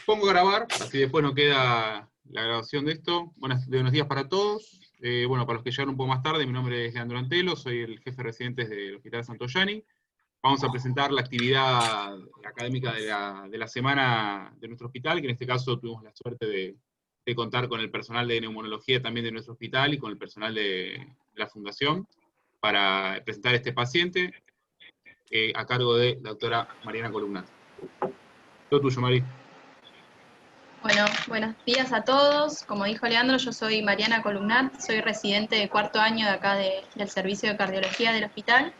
Pongo a grabar, así después no queda la grabación de esto. Buenos días para todos. Bueno, para los que llegaron un poco más tarde, mi nombre es Leandro Antelo, soy el jefe de residentes del Hospital Santoyani. Vamos a presentar la actividad académica de la semana de nuestro hospital, que en este caso tuvimos la suerte de contar con el personal de neumonología también de nuestro hospital y con el personal de la fundación para presentar este paciente a cargo de la doctora Mariana Columnat. Todo tuyo, Mari. Bueno, buenos días a todos. Como dijo Leandro, yo soy Mariana Columnat, soy residente de cuarto año de acá del Servicio de Cardiología del hospital.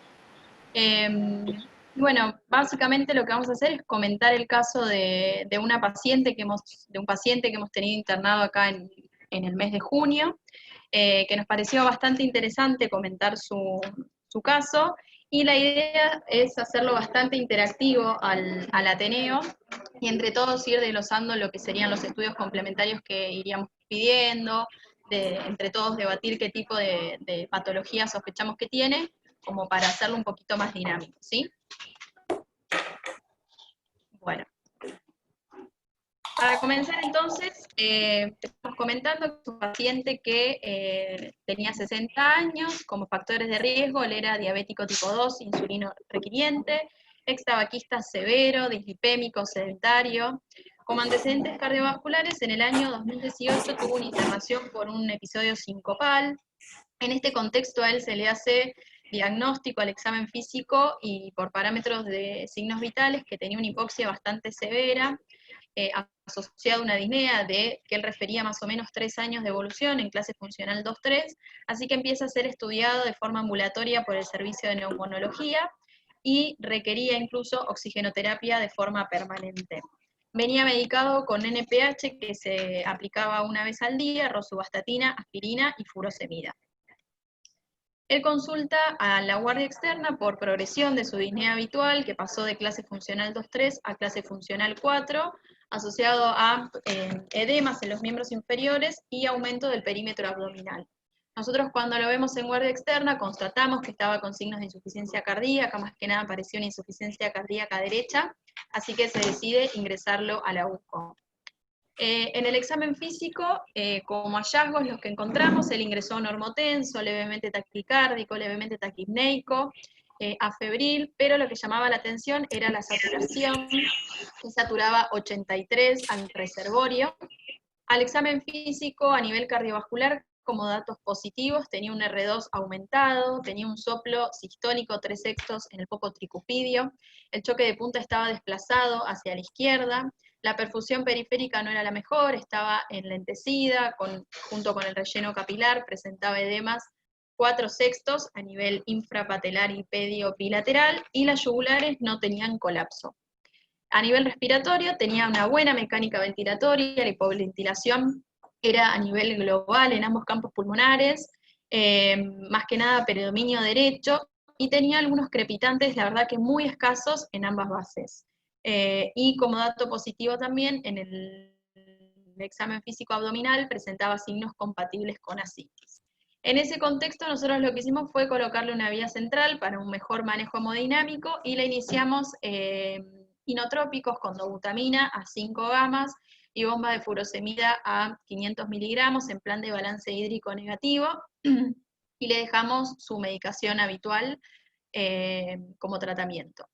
Bueno, básicamente lo que vamos a hacer es comentar el caso de un paciente que hemos tenido internado acá en el mes de junio, que nos pareció bastante interesante comentar su caso, y la idea es hacerlo bastante interactivo al Ateneo, y entre todos ir desglosando lo que serían los estudios complementarios que iríamos pidiendo, entre todos debatir qué tipo de patología sospechamos que tiene, como para hacerlo un poquito más dinámico, ¿sí? Bueno. Para comenzar entonces, estamos comentando que es un paciente que tenía 60 años, como factores de riesgo, él era diabético tipo 2, insulino requiriente, extabaquista severo, dislipémico, sedentario. Como antecedentes cardiovasculares, en el año 2018 tuvo una internación por un episodio sincopal. En este contexto a él se le hace diagnóstico al examen físico y por parámetros de signos vitales que tenía una hipoxia bastante severa, asociado a una disnea que él refería más o menos 3 años de evolución en clase funcional 2-3, así que empieza a ser estudiado de forma ambulatoria por el servicio de neumonología y requería incluso oxigenoterapia de forma permanente. Venía medicado con NPH que se aplicaba una vez al día, rosuvastatina, aspirina y furosemida. Él consulta a la guardia externa por progresión de su disnea habitual, que pasó de clase funcional 2-3 a clase funcional 4, asociado a edemas en los miembros inferiores y aumento del perímetro abdominal. Nosotros cuando lo vemos en guardia externa constatamos que estaba con signos de insuficiencia cardíaca, más que nada apareció una insuficiencia cardíaca derecha, así que se decide ingresarlo a la UCO. En el examen físico, como hallazgos los que encontramos, él ingresó normotenso, levemente taquicárdico, levemente taquipneico, afebril, pero lo que llamaba la atención era la saturación, que saturaba 83 al reservorio. Al examen físico, a nivel cardiovascular, como datos positivos, tenía un R2 aumentado, tenía un soplo sistólico 3/6 en el poco tricupidio, el choque de punta estaba desplazado hacia la izquierda, la perfusión periférica no era la mejor, estaba enlentecida, junto con el relleno capilar, presentaba edemas 4/6 a nivel infrapatelar y pedio-bilateral, y las yugulares no tenían colapso. A nivel respiratorio tenía una buena mecánica ventilatoria, la hipoventilación era a nivel global en ambos campos pulmonares, más que nada predominio derecho, y tenía algunos crepitantes, la verdad que muy escasos en ambas bases. Y como dato positivo también, en el examen físico abdominal presentaba signos compatibles con ascitis. En ese contexto nosotros lo que hicimos fue colocarle una vía central para un mejor manejo hemodinámico y la iniciamos inotrópicos con dobutamina a 5 gamas y bomba de furosemida a 500 miligramos en plan de balance hídrico negativo, y le dejamos su medicación habitual como tratamiento.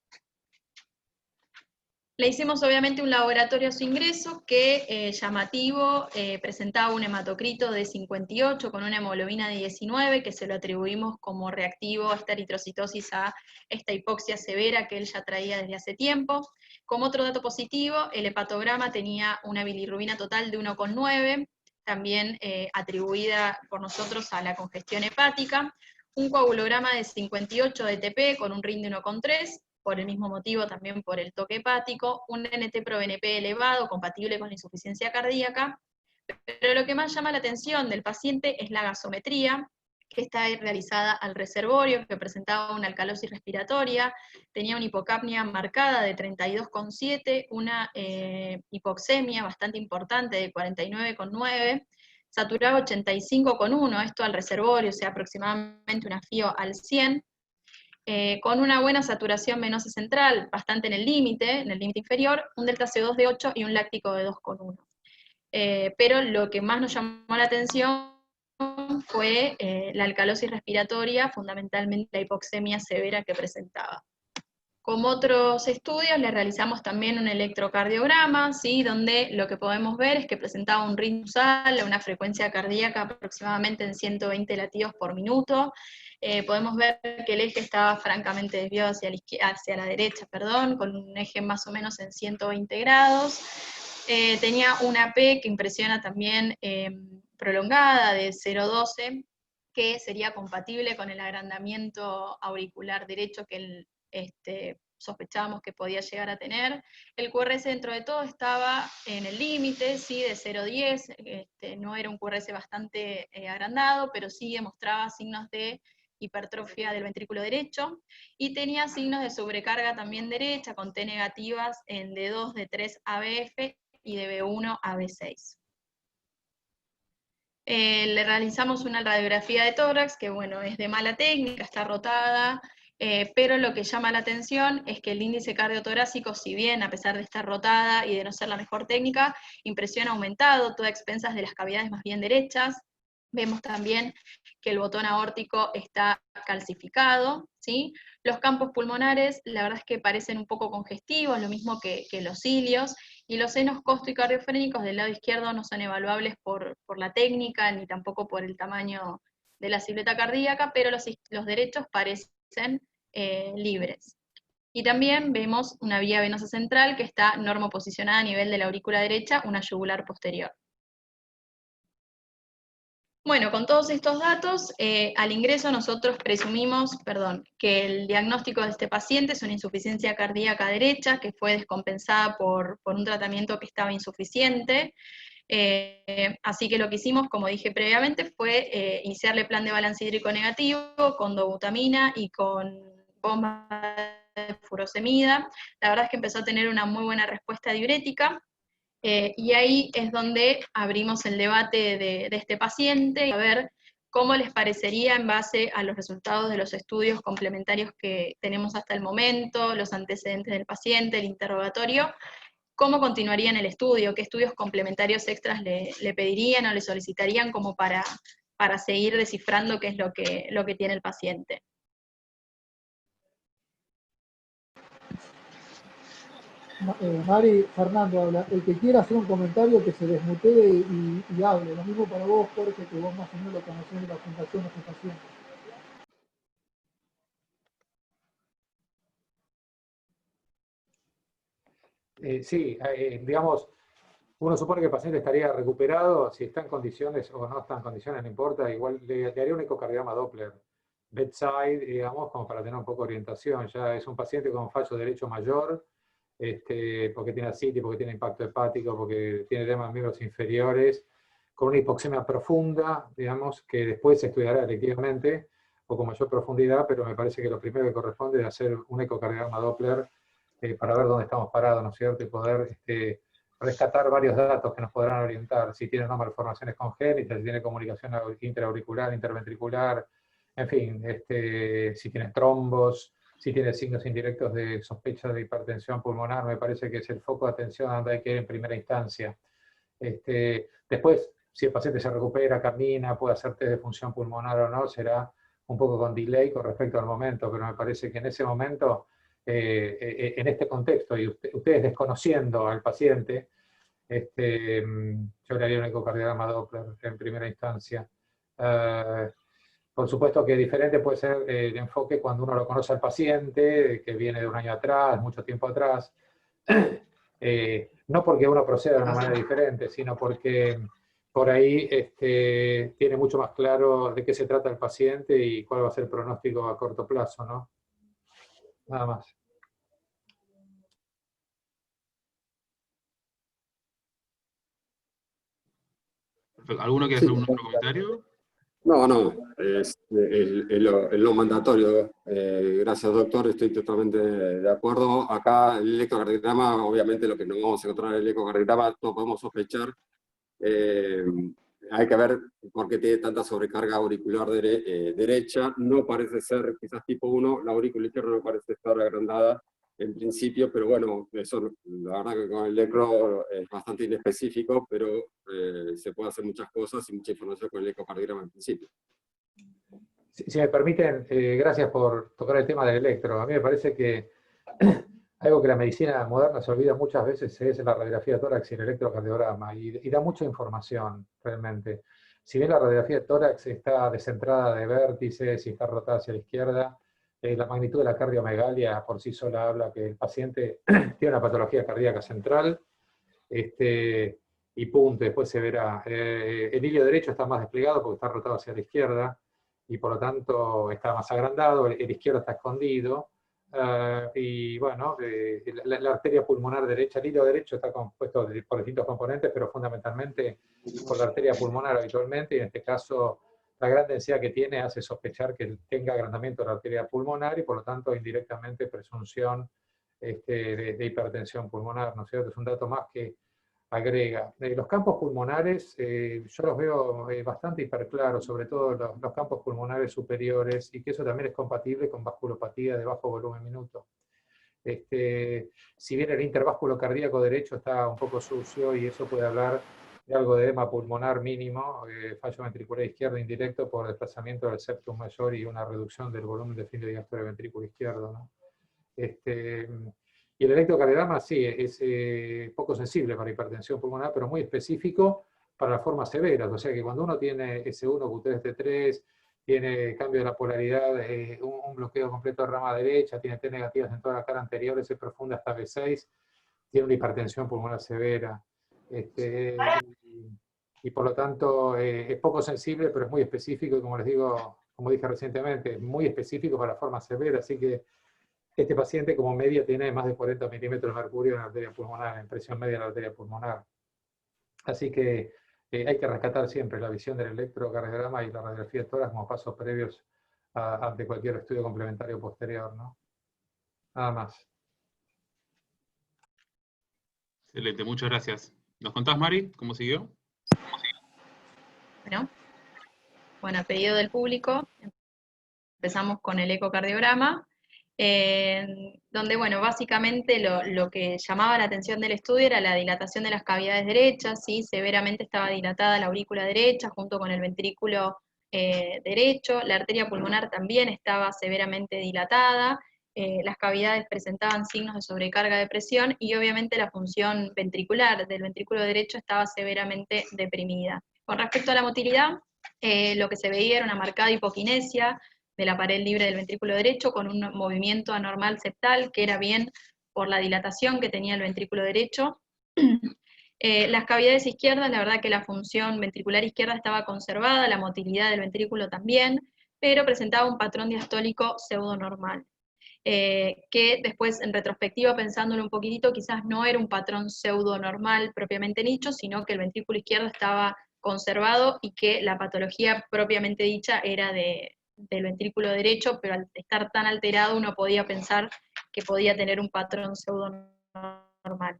Le hicimos obviamente un laboratorio a su ingreso que, llamativo, presentaba un hematocrito de 58 con una hemoglobina de 19, que se lo atribuimos como reactivo a esta eritrocitosis, a esta hipoxia severa que él ya traía desde hace tiempo. Como otro dato positivo, el hepatograma tenía una bilirrubina total de 1,9, también atribuida por nosotros a la congestión hepática, un coagulograma de 58 de TP con un RIN de 1,3, por el mismo motivo también por el toque hepático, un NT-proBNP elevado, compatible con la insuficiencia cardíaca, pero lo que más llama la atención del paciente es la gasometría, que está realizada al reservorio, que presentaba una alcalosis respiratoria, tenía una hipocapnia marcada de 32,7, una hipoxemia bastante importante de 49,9, saturaba 85,1, esto al reservorio, o sea, aproximadamente una FIO al 100, con una buena saturación venosa central, bastante en el límite inferior, un delta CO2 de 8 y un láctico de 2,1. Pero lo que más nos llamó la atención fue la alcalosis respiratoria, fundamentalmente la hipoxemia severa que presentaba. Como otros estudios, le realizamos también un electrocardiograma, ¿sí? Donde lo que podemos ver es que presentaba un ritmo usal, una frecuencia cardíaca aproximadamente en 120 latidos por minuto. Podemos ver que el eje estaba francamente desviado hacia la derecha, perdón, con un eje más o menos en 120 grados. Tenía una P que impresiona también prolongada de 0,12, que sería compatible con el agrandamiento auricular derecho que sospechábamos que podía llegar a tener. El QRS dentro de todo estaba en el límite, ¿sí? De 0,10, no era un QRS bastante agrandado, pero sí demostraba signos de hipertrofia del ventrículo derecho, y tenía signos de sobrecarga también derecha, con T negativas en D2, D3 ABF y de B1 a B6. Le realizamos una radiografía de tórax, que bueno, es de mala técnica, está rotada, pero lo que llama la atención es que el índice cardiotorácico, si bien a pesar de estar rotada y de no ser la mejor técnica, impresión aumentado, todo a expensas de las cavidades más bien derechas. Vemos también que el botón aórtico está calcificado, ¿sí? Los campos pulmonares, la verdad es que parecen un poco congestivos, lo mismo que los cilios, y los senos costo y cardiofrénicos del lado izquierdo no son evaluables por la técnica, ni tampoco por el tamaño de la silueta cardíaca, pero los derechos parecen libres. Y también vemos una vía venosa central que está normoposicionada a nivel de la aurícula derecha, una yugular posterior. Bueno, con todos estos datos, al ingreso nosotros presumimos, que el diagnóstico de este paciente es una insuficiencia cardíaca derecha que fue descompensada por un tratamiento que estaba insuficiente. Así que lo que hicimos, como dije previamente, fue iniciarle plan de balance hídrico negativo con dobutamina y con bomba de furosemida. La verdad es que empezó a tener una muy buena respuesta diurética. Y ahí es donde abrimos el debate de este paciente, a ver cómo les parecería en base a los resultados de los estudios complementarios que tenemos hasta el momento, los antecedentes del paciente, el interrogatorio, cómo continuarían el estudio, qué estudios complementarios extras le pedirían o le solicitarían como para seguir descifrando qué es lo que tiene el paciente. Mari, Fernando habla. El que quiera hacer un comentario que se desmutee y hable. Lo mismo para vos, Jorge, que vos más o menos lo conocés de la Fundación de este paciente. Sí, digamos, uno supone que el paciente estaría recuperado, si está en condiciones o no está en condiciones, no importa, igual le haría un ecocardiograma Doppler bedside, digamos, como para tener un poco de orientación. Ya es un paciente con fallo derecho mayor, porque tiene ascitis, porque tiene impacto hepático, porque tiene edemas miembros inferiores, con una hipoxemia profunda, digamos, que después se estudiará efectivamente, o con mayor profundidad, pero me parece que lo primero que corresponde es hacer un ecocardiograma Doppler para ver dónde estamos parados, ¿no es cierto? Y poder rescatar varios datos que nos podrán orientar, si tiene no malformaciones congénitas, si tiene comunicación intraauricular, interventricular, en fin, si tiene trombos, si tiene signos indirectos de sospecha de hipertensión pulmonar, me parece que es el foco de atención donde hay que ir en primera instancia. Después, si el paciente se recupera, camina, puede hacer test de función pulmonar o no, será un poco con delay con respecto al momento, pero me parece que en ese momento, en este contexto, y ustedes desconociendo al paciente, yo le haría un ecocardiograma Doppler en primera instancia. Por supuesto que diferente puede ser el enfoque cuando uno lo conoce al paciente, que viene de un año atrás, mucho tiempo atrás, no porque uno proceda de una manera diferente, sino porque por ahí tiene mucho más claro de qué se trata el paciente y cuál va a ser el pronóstico a corto plazo, ¿no? Nada más. ¿Alguno quiere hacer algún otro comentario? No, es lo mandatorio. Gracias, doctor, estoy totalmente de acuerdo. Acá el ecocardiograma, obviamente lo que no vamos a encontrar en el ecocardiograma, no podemos sospechar hay que ver por qué tiene tanta sobrecarga auricular derecha. No parece ser quizás tipo 1, la aurícula izquierda no parece estar agrandada en principio, pero bueno, eso la verdad que con el electro es bastante inespecífico, pero se puede hacer muchas cosas y mucha información con el ecocardiograma en principio. Si me permiten, gracias por tocar el tema del electro. A mí me parece que algo que la medicina moderna se olvida muchas veces es la radiografía de tórax y el electrocardiograma, y da mucha información realmente. Si bien la radiografía de tórax está descentrada de vértices y está rotada hacia la izquierda, la magnitud de la cardiomegalia por sí sola habla que el paciente tiene una patología cardíaca central, y punto, después se verá. El hilio derecho está más desplegado porque está rotado hacia la izquierda, y por lo tanto está más agrandado, el izquierdo está escondido, y bueno, la arteria pulmonar derecha, el hilo derecho está compuesto por distintos componentes, pero fundamentalmente por la arteria pulmonar habitualmente, y en este caso la gran densidad que tiene hace sospechar que tenga agrandamiento de la arteria pulmonar y por lo tanto indirectamente presunción de hipertensión pulmonar, ¿no es cierto? Es un dato más que agrega. Los campos pulmonares, yo los veo bastante hiperclaros, sobre todo los campos pulmonares superiores, y que eso también es compatible con vasculopatía de bajo volumen minuto. Si bien el intervásculo cardíaco derecho está un poco sucio, y eso puede hablar de algo de edema pulmonar mínimo, fallo ventricular izquierdo indirecto por desplazamiento del septum mayor y una reducción del volumen de fin de diástole del ventrículo izquierdo, ¿no? Y el electrocardiograma sí, es poco sensible para hipertensión pulmonar, pero muy específico para las formas severas. O sea que cuando uno tiene S1, Q3, T3, tiene cambio de la polaridad, un bloqueo completo de rama derecha, tiene T negativas en toda la cara anterior, S profunda hasta B6, tiene una hipertensión pulmonar severa. Y por lo tanto es poco sensible, pero es muy específico, y como les digo, como dije recientemente, es muy específico para formas severas, así que este paciente como media tiene más de 40 milímetros de mercurio en la arteria pulmonar, en presión media de la arteria pulmonar. Así que hay que rescatar siempre la visión del electrocardiograma y la radiografía de tórax como pasos previos ante cualquier estudio complementario posterior, ¿no? Nada más. Excelente, muchas gracias. ¿Nos contás, Mari, cómo siguió? Bueno, a pedido del público, empezamos con el ecocardiograma, donde, bueno, básicamente lo que llamaba la atención del estudio era la dilatación de las cavidades derechas, ¿sí? Severamente estaba dilatada la aurícula derecha junto con el ventrículo derecho, la arteria pulmonar también estaba severamente dilatada, las cavidades presentaban signos de sobrecarga de presión, y obviamente la función ventricular del ventrículo derecho estaba severamente deprimida. Con respecto a la motilidad, lo que se veía era una marcada hipoquinesia de la pared libre del ventrículo derecho, con un movimiento anormal septal, que era bien por la dilatación que tenía el ventrículo derecho. Las cavidades izquierdas, la verdad que la función ventricular izquierda estaba conservada, la motilidad del ventrículo también, pero presentaba un patrón diastólico pseudonormal. Que después, en retrospectiva, pensándolo un poquitito, quizás no era un patrón pseudonormal propiamente dicho, sino que el ventrículo izquierdo estaba conservado y que la patología propiamente dicha era del ventrículo derecho, pero al estar tan alterado uno podía pensar que podía tener un patrón pseudonormal.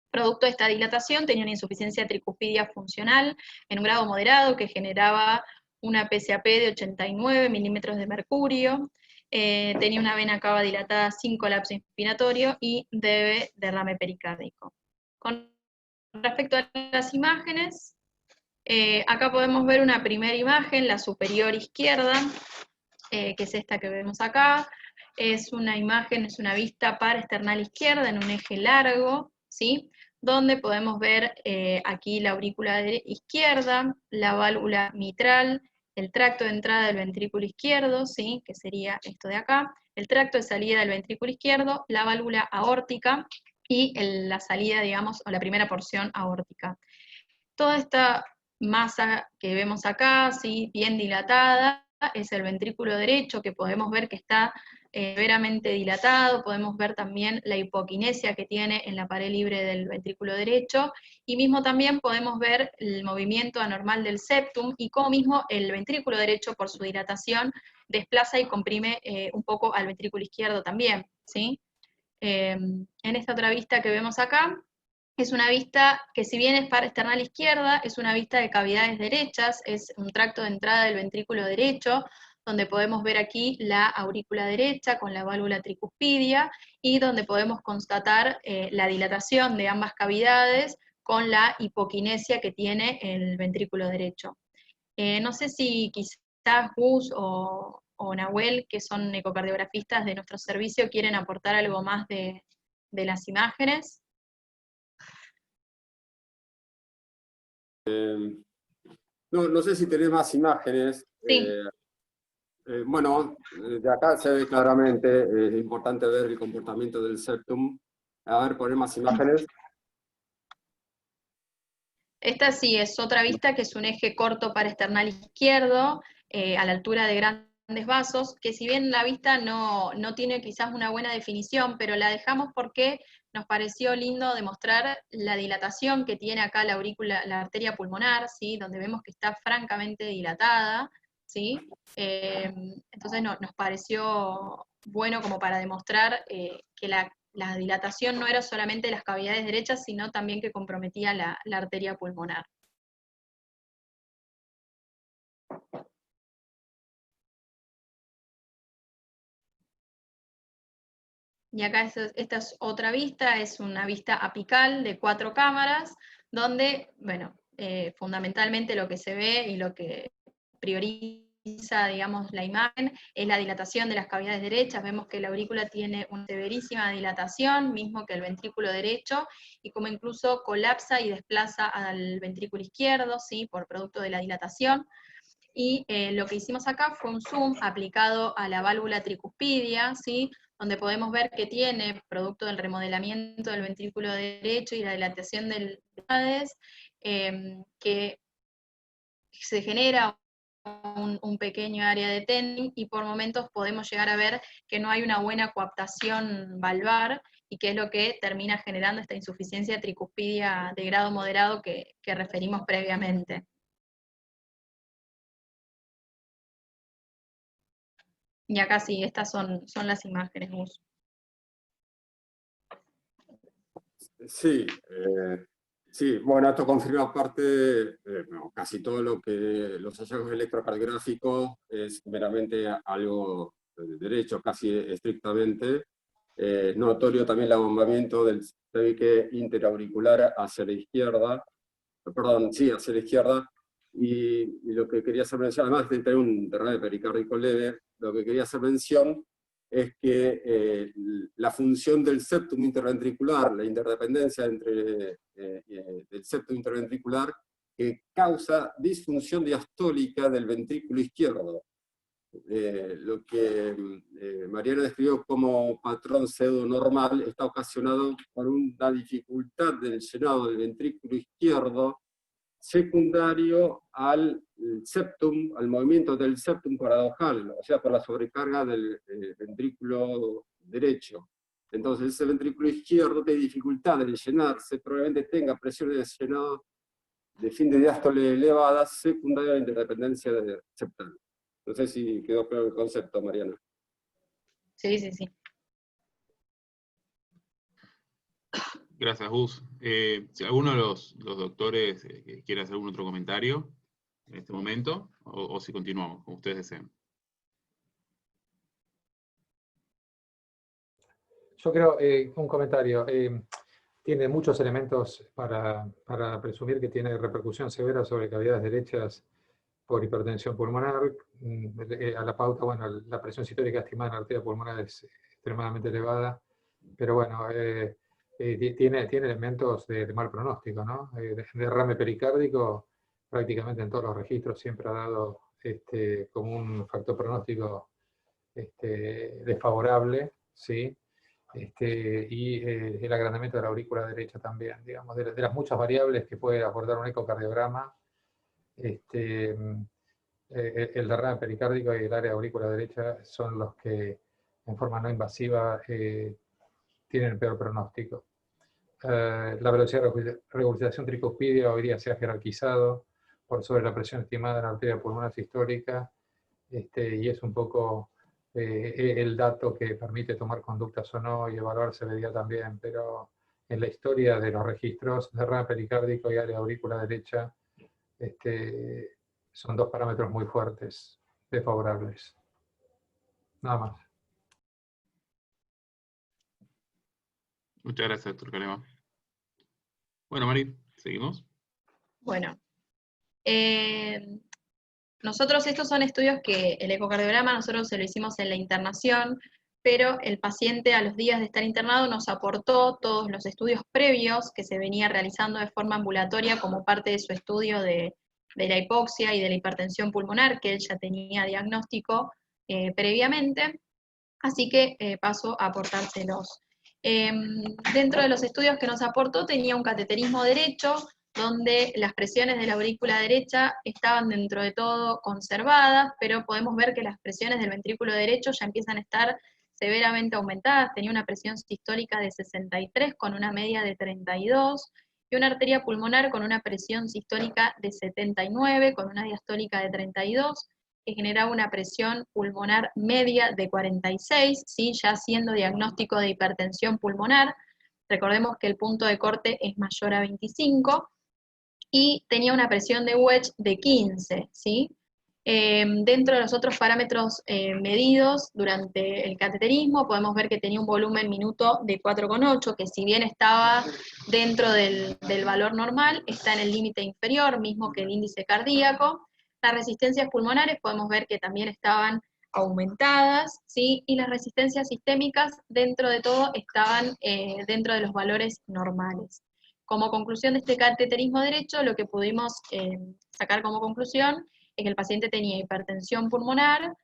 Producto de esta dilatación tenía una insuficiencia tricuspidia funcional en un grado moderado que generaba una PSAP de 89 milímetros de mercurio, tenía una vena cava dilatada sin colapso inspiratorio y debe derrame pericárdico. Con respecto a las imágenes, acá podemos ver una primera imagen, la superior izquierda, que es esta que vemos acá. Es una imagen, es una vista paraesternal izquierda en un eje largo, ¿sí? Donde podemos ver aquí la aurícula izquierda, la válvula mitral, el tracto de entrada del ventrículo izquierdo, ¿sí? Que sería esto de acá, el tracto de salida del ventrículo izquierdo, la válvula aórtica y la salida, digamos, o la primera porción aórtica. Toda esta masa que vemos acá, ¿sí? Bien dilatada, es el ventrículo derecho, que podemos ver que está severamente dilatado, podemos ver también la hipoquinesia que tiene en la pared libre del ventrículo derecho, y mismo también podemos ver el movimiento anormal del septum, y cómo mismo el ventrículo derecho, por su dilatación, desplaza y comprime un poco al ventrículo izquierdo también, ¿sí? En esta otra vista que vemos acá, Es una vista que, si bien es parasternal izquierda, es una vista de cavidades derechas, es un tracto de entrada del ventrículo derecho, donde podemos ver aquí la aurícula derecha con la válvula tricuspidia, y donde podemos constatar la dilatación de ambas cavidades con la hipoquinesia que tiene el ventrículo derecho. No sé si quizás Gus o Nahuel, que son ecocardiografistas de nuestro servicio, quieren aportar algo más de las imágenes. No sé si tenés más imágenes. Sí. Bueno, de acá se ve claramente, es importante ver el comportamiento del septum. A ver, poner más imágenes. Esta sí es otra vista, que es un eje corto parasternal izquierdo, a la altura de grandes vasos, que si bien la vista no tiene quizás una buena definición, pero la dejamos porque nos pareció lindo demostrar la dilatación que tiene acá la aurícula, la arteria pulmonar, ¿sí? Donde vemos que está francamente dilatada, ¿sí? Entonces nos pareció bueno como para demostrar que la dilatación no era solamente de las cavidades derechas, sino también que comprometía la arteria pulmonar. Y acá esta es otra vista, es una vista apical de 4 cámaras, donde, bueno, fundamentalmente lo que se ve y lo que prioriza, digamos, la imagen, es la dilatación de las cavidades derechas. Vemos que la aurícula tiene una severísima dilatación, mismo que el ventrículo derecho, y como incluso colapsa y desplaza al ventrículo izquierdo, ¿sí? Por producto de la dilatación. Y lo que hicimos acá fue un zoom aplicado a la válvula tricuspidia, ¿sí? Donde podemos ver que tiene, producto del remodelamiento del ventrículo derecho y la dilatación de las cavidades, que se genera un pequeño área de TENS, y por momentos podemos llegar a ver que no hay una buena coaptación valvar, y que es lo que termina generando esta insuficiencia tricuspidia de grado moderado que referimos previamente. Y acá sí, estas son las imágenes, Gus. Sí, sí, bueno, esto confirma parte, bueno, casi todo lo que los hallazgos electrocardiográficos es meramente algo de derecho, casi estrictamente. Notorio también el abombamiento del tabique interauricular hacia la izquierda, perdón, sí, hacia la izquierda, y lo que quería hacer mención, además de tener un derrame pericárdico leve, lo que quería hacer mención es que la función del septum interventricular, la interdependencia entre del septum interventricular, que causa disfunción diastólica del ventrículo izquierdo. Lo que Mariana describió como patrón pseudo-normal está ocasionado por una dificultad del llenado del ventrículo izquierdo secundario al septum, al movimiento del septum paradojal, o sea, por la sobrecarga del ventrículo derecho. Entonces, ese ventrículo izquierdo tiene dificultad en llenarse, probablemente tenga presiones de llenado de fin de diástole elevadas, secundaria a la interdependencia septal. No sé si quedó claro el concepto, Mariana. Sí, sí, sí. Gracias, Gus. Si alguno de los doctores quiere hacer algún otro comentario en este momento, o si continuamos, como ustedes deseen. Yo creo, un comentario, tiene muchos elementos para presumir que tiene repercusión severa sobre cavidades derechas por hipertensión pulmonar. A la pauta, bueno, la presión sistólica estimada en la arteria pulmonar es extremadamente elevada, pero bueno, tiene elementos de mal pronóstico, ¿no? Derrame pericárdico, prácticamente en todos los registros siempre ha dado como un factor pronóstico desfavorable, ¿sí? Y el agrandamiento de la aurícula derecha también, digamos, de las muchas variables que puede aportar un ecocardiograma, el derrame pericárdico y el área aurícula derecha son los que en forma no invasiva tienen el peor pronóstico. La velocidad de regurgitación tricuspidia hoy día se ha jerarquizado por sobre la presión estimada en la arteria pulmonar sistólica, y es un poco el dato que permite tomar conductas o no y evaluar severidad también, pero en la historia de los registros de derrame pericárdico y área aurícula derecha, son dos parámetros muy fuertes, desfavorables. Nada más. Muchas gracias, doctor Calema. Bueno, Mari, seguimos. Bueno, nosotros estos son estudios que el ecocardiograma nosotros se lo hicimos en la internación, pero el paciente a los días de estar internado nos aportó todos los estudios previos que se venía realizando de forma ambulatoria como parte de su estudio de la hipoxia y de la hipertensión pulmonar, que él ya tenía diagnóstico previamente, así que paso a aportárselos. Dentro de los estudios que nos aportó tenía un cateterismo derecho, donde las presiones de la aurícula derecha estaban dentro de todo conservadas, pero podemos ver que las presiones del ventrículo derecho ya empiezan a estar severamente aumentadas. Tenía una presión sistólica de 63 con una media de 32, y una arteria pulmonar con una presión sistólica de 79 con una diastólica de 32, que generaba una presión pulmonar media de 46, ¿sí? Ya siendo diagnóstico de hipertensión pulmonar. Recordemos que el punto de corte es mayor a 25, y tenía una presión de wedge de 15, ¿sí? Dentro de los otros parámetros medidos durante el cateterismo, podemos ver que tenía un volumen minuto de 4,8, que si bien estaba dentro del valor normal, está en el límite inferior, mismo que el índice cardíaco. Las resistencias pulmonares podemos ver que también estaban aumentadas, ¿sí? Y las resistencias sistémicas, dentro de todo, estaban dentro de los valores normales. Como conclusión de este cateterismo derecho, lo que pudimos sacar como conclusión es que el paciente tenía hipertensión pulmonar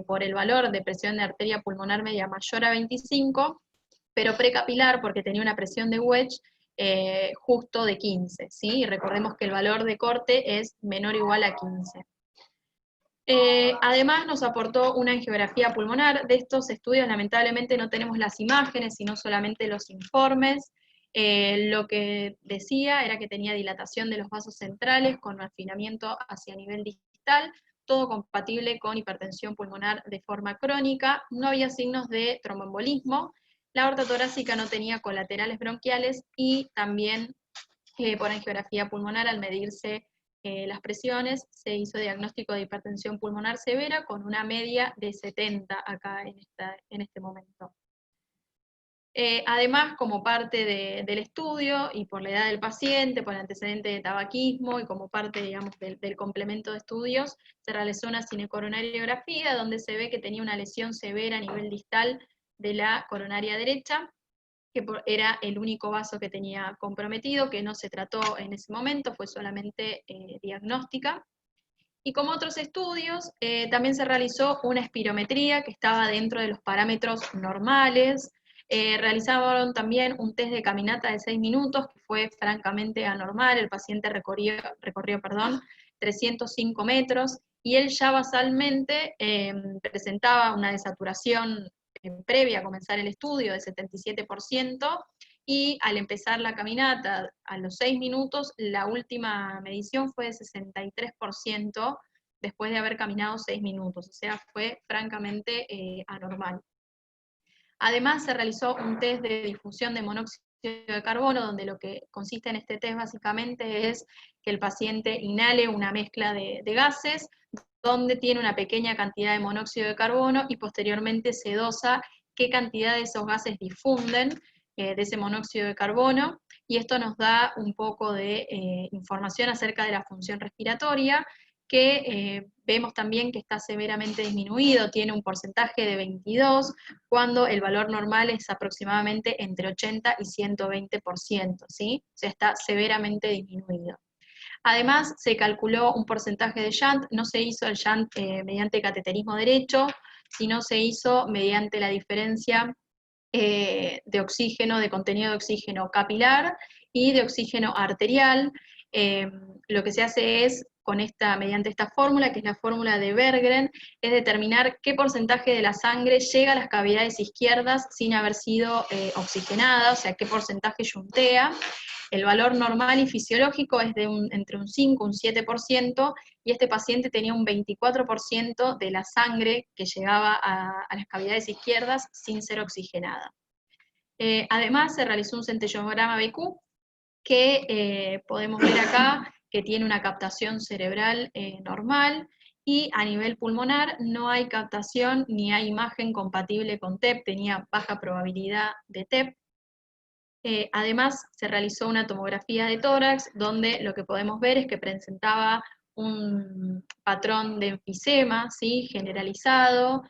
por el valor de presión de arteria pulmonar media mayor a 25, pero precapilar porque tenía una presión de wedge justo de 15, ¿sí? Y recordemos que el valor de corte es menor o igual a 15. Además nos aportó una angiografía pulmonar. De estos estudios lamentablemente no tenemos las imágenes, sino solamente los informes. Lo que decía era que tenía dilatación de los vasos centrales con afinamiento hacia nivel distal, todo compatible con hipertensión pulmonar de forma crónica. No había signos de tromboembolismo. La aorta torácica no tenía colaterales bronquiales, y también por angiografía pulmonar, al medirse las presiones, se hizo diagnóstico de hipertensión pulmonar severa con una media de 70 acá en este momento. Además, como parte del estudio, y por la edad del paciente, por el antecedente de tabaquismo, y como parte, digamos, del complemento de estudios, se realizó una cinecoronariografía, donde se ve que tenía una lesión severa a nivel distal de la coronaria derecha, que era el único vaso que tenía comprometido, que no se trató en ese momento, fue solamente diagnóstica. Y como otros estudios, también se realizó una espirometría que estaba dentro de los parámetros normales. Realizaron también un test de caminata de 6 minutos, que fue francamente anormal. El paciente recorrió 305 metros, y él ya basalmente presentaba una desaturación previa a comenzar el estudio de 77%, y al empezar la caminata a los 6 minutos, la última medición fue de 63% después de haber caminado 6 minutos, o sea, fue francamente anormal. Además, se realizó un test de difusión de monóxido de carbono, donde lo que consiste en este test básicamente es que el paciente inhale una mezcla de gases, donde tiene una pequeña cantidad de monóxido de carbono, y posteriormente se dosa qué cantidad de esos gases difunden de ese monóxido de carbono, y esto nos da un poco de información acerca de la función respiratoria, que vemos también que está severamente disminuido, tiene un porcentaje de 22, cuando el valor normal es aproximadamente entre 80 y 120%, ¿sí? O sea, está severamente disminuido. Además, se calculó un porcentaje de shunt. No se hizo el shunt mediante cateterismo derecho, sino se hizo mediante la diferencia de oxígeno, de contenido de oxígeno capilar y de oxígeno arterial. Lo que se hace es, mediante esta fórmula, que es la fórmula de Berggren, es determinar qué porcentaje de la sangre llega a las cavidades izquierdas sin haber sido oxigenada, o sea, qué porcentaje yuntea. El valor normal y fisiológico es de entre un 5 y un 7%, y este paciente tenía un 24% de la sangre que llegaba a las cavidades izquierdas sin ser oxigenada. Además, se realizó un centellograma BQ que podemos ver acá que tiene una captación cerebral normal, y a nivel pulmonar no hay captación ni hay imagen compatible con TEP, tenía baja probabilidad de TEP. Además, se realizó una tomografía de tórax, donde lo que podemos ver es que presentaba un patrón de enfisema, ¿sí?, generalizado,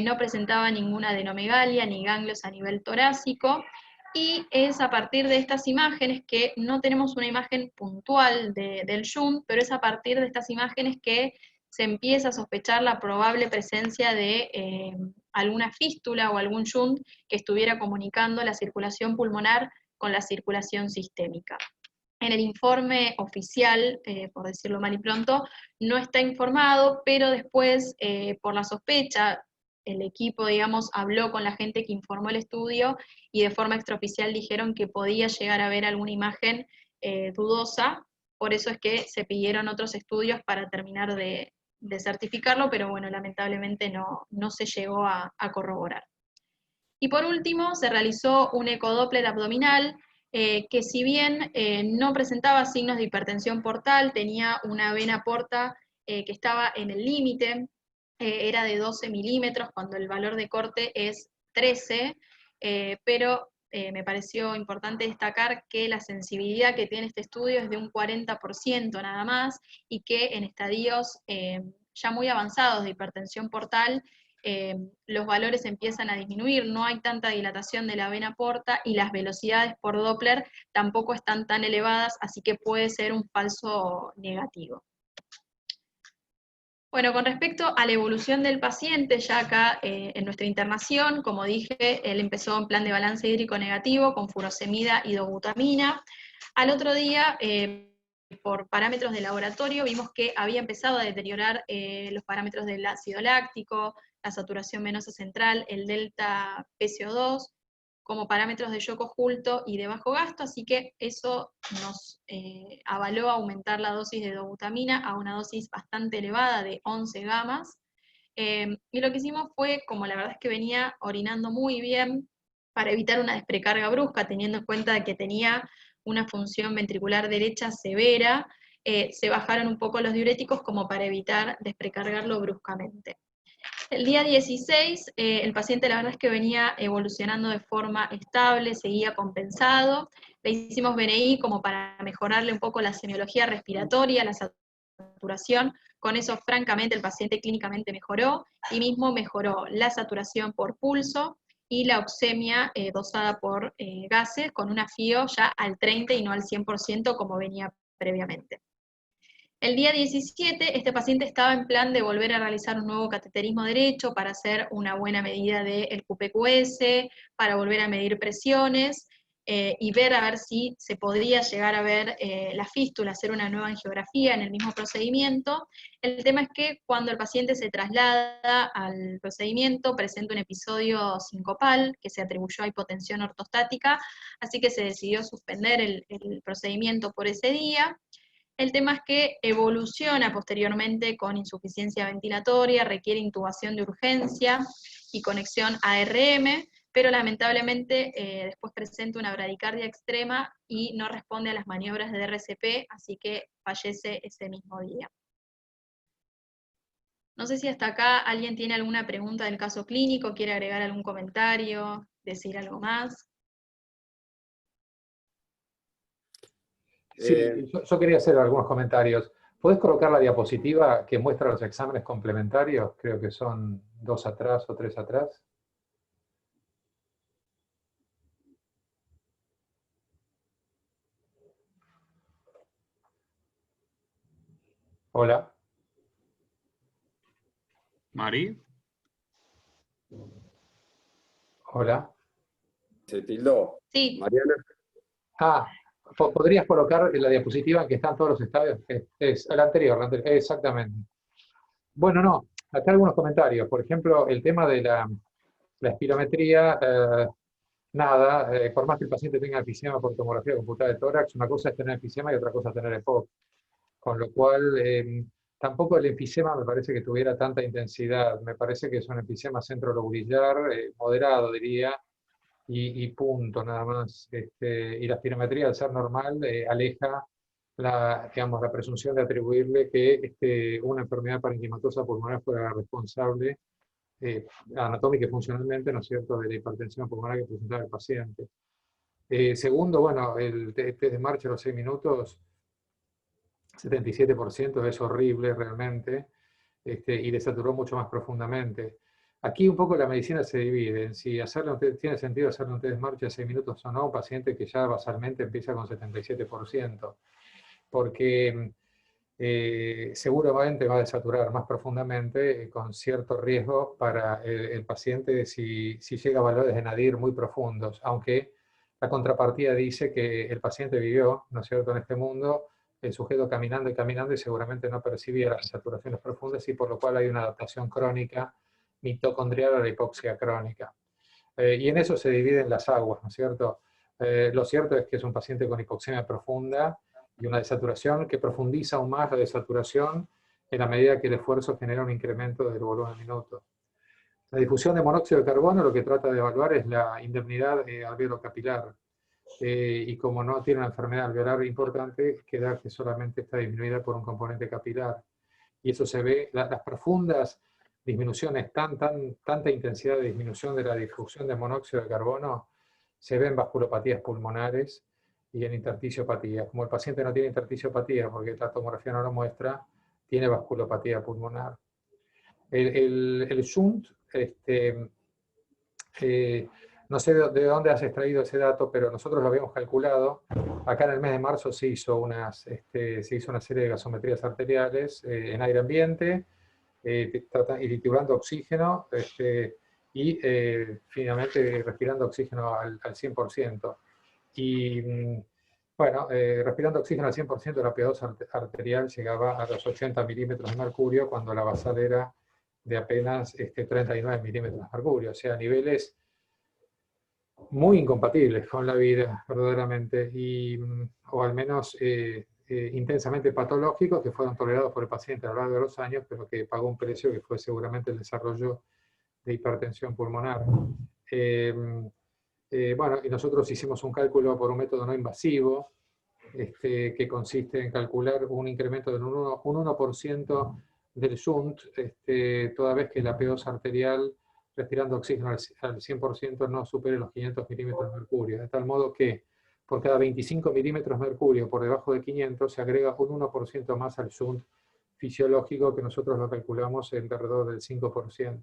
no presentaba ninguna adenomegalia ni ganglios a nivel torácico, y es a partir de estas imágenes, que no tenemos una imagen puntual del shunt, pero es a partir de estas imágenes que se empieza a sospechar la probable presencia de alguna fístula o algún shunt que estuviera comunicando la circulación pulmonar con la circulación sistémica. En el informe oficial, por decirlo mal y pronto, no está informado, pero después, por la sospecha, el equipo, digamos, habló con la gente que informó el estudio, y de forma extraoficial dijeron que podía llegar a haber alguna imagen dudosa. Por eso es que se pidieron otros estudios para terminar de certificarlo, pero bueno, lamentablemente no se llegó a corroborar. Y por último, se realizó un ecodoppler abdominal, que si bien no presentaba signos de hipertensión portal, tenía una vena porta que estaba en el límite, era de 12 milímetros, cuando el valor de corte es 13, pero me pareció importante destacar que la sensibilidad que tiene este estudio es de un 40% nada más, y que en estadios ya muy avanzados de hipertensión portal, los valores empiezan a disminuir, no hay tanta dilatación de la vena porta, y las velocidades por Doppler tampoco están tan elevadas, así que puede ser un falso negativo. Bueno, con respecto a la evolución del paciente, ya acá en nuestra internación, como dije, él empezó en plan de balance hídrico negativo con furosemida y dobutamina. Al otro día, por parámetros de laboratorio, vimos que había empezado a deteriorar los parámetros del ácido láctico, la saturación venosa central, el delta PCO2, como parámetros de yoco oculto y de bajo gasto, así que eso nos avaló aumentar la dosis de dobutamina a una dosis bastante elevada de 11 gamas. Y lo que hicimos fue, como la verdad es que venía orinando muy bien, para evitar una desprecarga brusca, teniendo en cuenta que tenía una función ventricular derecha severa, se bajaron un poco los diuréticos como para evitar desprecargarlo bruscamente. El día 16, el paciente la verdad es que venía evolucionando de forma estable, seguía compensado. Le hicimos BNI como para mejorarle un poco la semiología respiratoria, la saturación. Con eso, francamente, el paciente clínicamente mejoró, y mismo mejoró la saturación por pulso y la oxemia dosada por gases, con una FIO ya al 30 y no al 100% como venía previamente. El día 17, este paciente estaba en plan de volver a realizar un nuevo cateterismo derecho para hacer una buena medida del QPQS, para volver a medir presiones y ver a ver si se podría llegar a ver la fístula, hacer una nueva angiografía en el mismo procedimiento. El tema es que cuando el paciente se traslada al procedimiento, presenta un episodio sincopal que se atribuyó a hipotensión ortostática, así que se decidió suspender el procedimiento por ese día. El tema es que evoluciona posteriormente con insuficiencia ventilatoria, requiere intubación de urgencia y conexión ARM, pero lamentablemente después presenta una bradicardia extrema y no responde a las maniobras de RCP, así que fallece ese mismo día. No sé si hasta acá alguien tiene alguna pregunta del caso clínico, quiere agregar algún comentario, decir algo más. Sí, yo quería hacer algunos comentarios. ¿Podés colocar la diapositiva que muestra los exámenes complementarios? Creo que son 2 atrás o 3 atrás. Hola. Mari. Hola. Se tildó. Sí. Mariana. ¿Podrías colocar la diapositiva en que están todos los estadios? Es la anterior, exactamente. Bueno, no, acá algunos comentarios. Por ejemplo, el tema de la espirometría, nada, por más que el paciente tenga enfisema por tomografía computada de tórax, una cosa es tener enfisema y otra cosa es tener EPOC. Con lo cual, tampoco el enfisema me parece que tuviera tanta intensidad. Me parece que es un enfisema centrolobulillar, moderado, diría, y punto, nada más. Y la espirometría, al ser normal, aleja digamos, la presunción de atribuirle que una enfermedad parenquimatosa pulmonar fuera responsable anatómica y funcionalmente, ¿no es cierto?, de la hipertensión pulmonar que presentaba el paciente. Segundo, bueno, el test de marcha a los 6 minutos, 77% es horrible realmente, y desaturó mucho más profundamente. Aquí un poco la medicina se divide en si tiene sentido hacerle un test de marcha a 6 minutos o no, un paciente que ya basalmente empieza con 77%, porque seguramente va a desaturar más profundamente con cierto riesgo para el paciente si llega a valores de nadir muy profundos, aunque la contrapartida dice que el paciente vivió, ¿no es cierto?, en este mundo, el sujeto caminando y caminando y seguramente no percibía las saturaciones profundas y por lo cual hay una adaptación crónica mitocondrial a la hipoxia crónica. Y en eso se dividen las aguas, ¿no es cierto? Lo cierto es que es un paciente con hipoxemia profunda y una desaturación que profundiza aún más la desaturación en la medida que el esfuerzo genera un incremento del volumen minuto. La difusión de monóxido de carbono lo que trata de evaluar es la indemnidad alveolo-capilar. Y como no tiene una enfermedad alveolar importante, queda que solamente está disminuida por un componente capilar. Y eso se ve, las profundas disminuciones, tanta intensidad de disminución de la difusión de monóxido de carbono, se ven en vasculopatías pulmonares y en intersticiopatía. Como el paciente no tiene intersticiopatía, porque la tomografía no lo muestra, tiene vasculopatía pulmonar. El shunt, no sé de dónde has extraído ese dato, pero nosotros lo habíamos calculado. Acá en el mes de marzo se hizo una serie de gasometrías arteriales en aire ambiente, y titulando oxígeno, y finalmente respirando oxígeno al 100%. Y bueno, respirando oxígeno al 100%, la P2 arterial llegaba a los 80 milímetros de mercurio, cuando la basal era de apenas 39 milímetros de mercurio, o sea, niveles muy incompatibles con la vida, verdaderamente, o al menos intensamente patológicos, que fueron tolerados por el paciente a lo largo de los años, pero que pagó un precio que fue seguramente el desarrollo de hipertensión pulmonar. Bueno, y nosotros hicimos un cálculo por un método no invasivo, que consiste en calcular un incremento del 1% del shunt, toda vez que la P2 arterial respirando oxígeno al 100% no supere los 500 milímetros de mercurio, de tal modo que por cada 25 milímetros de mercurio por debajo de 500 se agrega un 1% más al shunt fisiológico, que nosotros lo calculamos en alrededor del 5%.